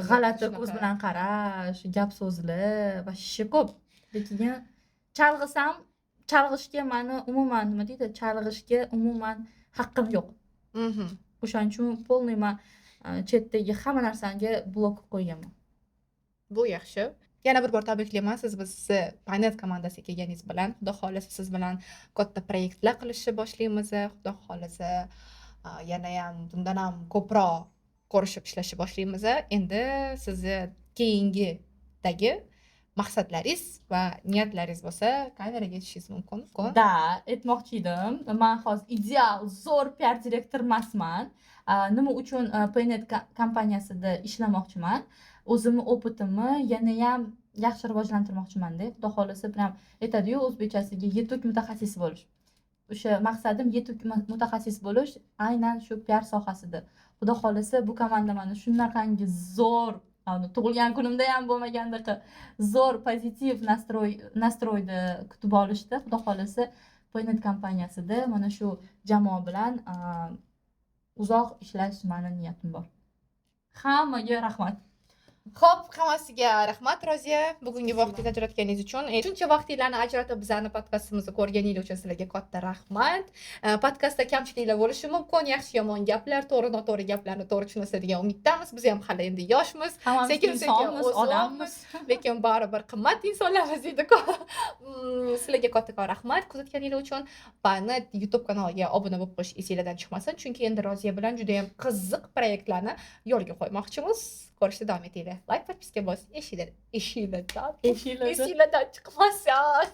g'alati ko'z bilan qarash, gap so'zlar va shishi ko'p. Lekin chalg'ishga meni umuman nima deydi? Chalg'ishga umuman haqqim yo'q. O'shaning uchun polniy men chetdagi hamma narsaga blok qo'yganman. Bu yaxshi. Yana bir bor tabriklayman siz bizni Paynet komandasiga kelganingiz bilan. Xudo xolasa siz bilan katta proyektlar qilishni boshlaymiz. Xudo xolasa yana ham bundan ham ko'proq ko'rishib ishlashni boshlaymiz. Endi sizni keyingidagi maqsadlaringiz va niyatlaringiz bo'lsa, kameraga aytishingiz mumkin. Da, aytmoqchi edim. Men hozir ideal zo'r PR direktor emasman. Nima uchun Paynet kompaniyasida ishlamoqchiman? O'zimni opitimni yana ham yaxshi rivojlantirmoqchimanda. Xudo xolisa prям aytadi-yu o'zbekchasiga yetuk mutaxassis bo'lish. O'sha maqsadim yetuk mutaxassis bo'lish aynan shu PR sohasida. Xudo xolisa bu komanda meni shunaqangi zo'r, tug'ilgan kunimda ham bo'lmagandaqa zo'r pozitiv nastroyda kutib olishdi. Xudo xolisa Paynet kompaniyasida mana shu jamoa bilan uzoq ishlash meni niyatim bor. Hammaga rahmat. Xo'p, hammasiga rahmat Roziya. Bugungi vaqtingizni ajratganingiz uchun, shuncha vaqtinglarni ajratib bizning podkastimizni ko'rganingiz uchun sizlarga katta rahmat. Podkastda kamchiliklar bo'lishi mumkin, yaxshi-yomon gaplar, to'g'ri-noto'g'ri gaplarni to'g'ri tushunasiz umiddamiz. Biz ham hali endi yoshmiz, sekin-sekin odammiz, lekin baribir qimmat insonlarmiz edi-ku. Sizlarga katta rahmat kuzatganingiz uchun. Paynet YouTube kanaliga obuna bo'lib qo'yish esingizdan chiqmasin, chunki endi Roziya bilan juda ham qiziq proyektlarni yo'lga qo'ymoqchimiz. Ko'rishda davom etinglar. Like, podpiska bosing. Eshiklardan chiqmasin.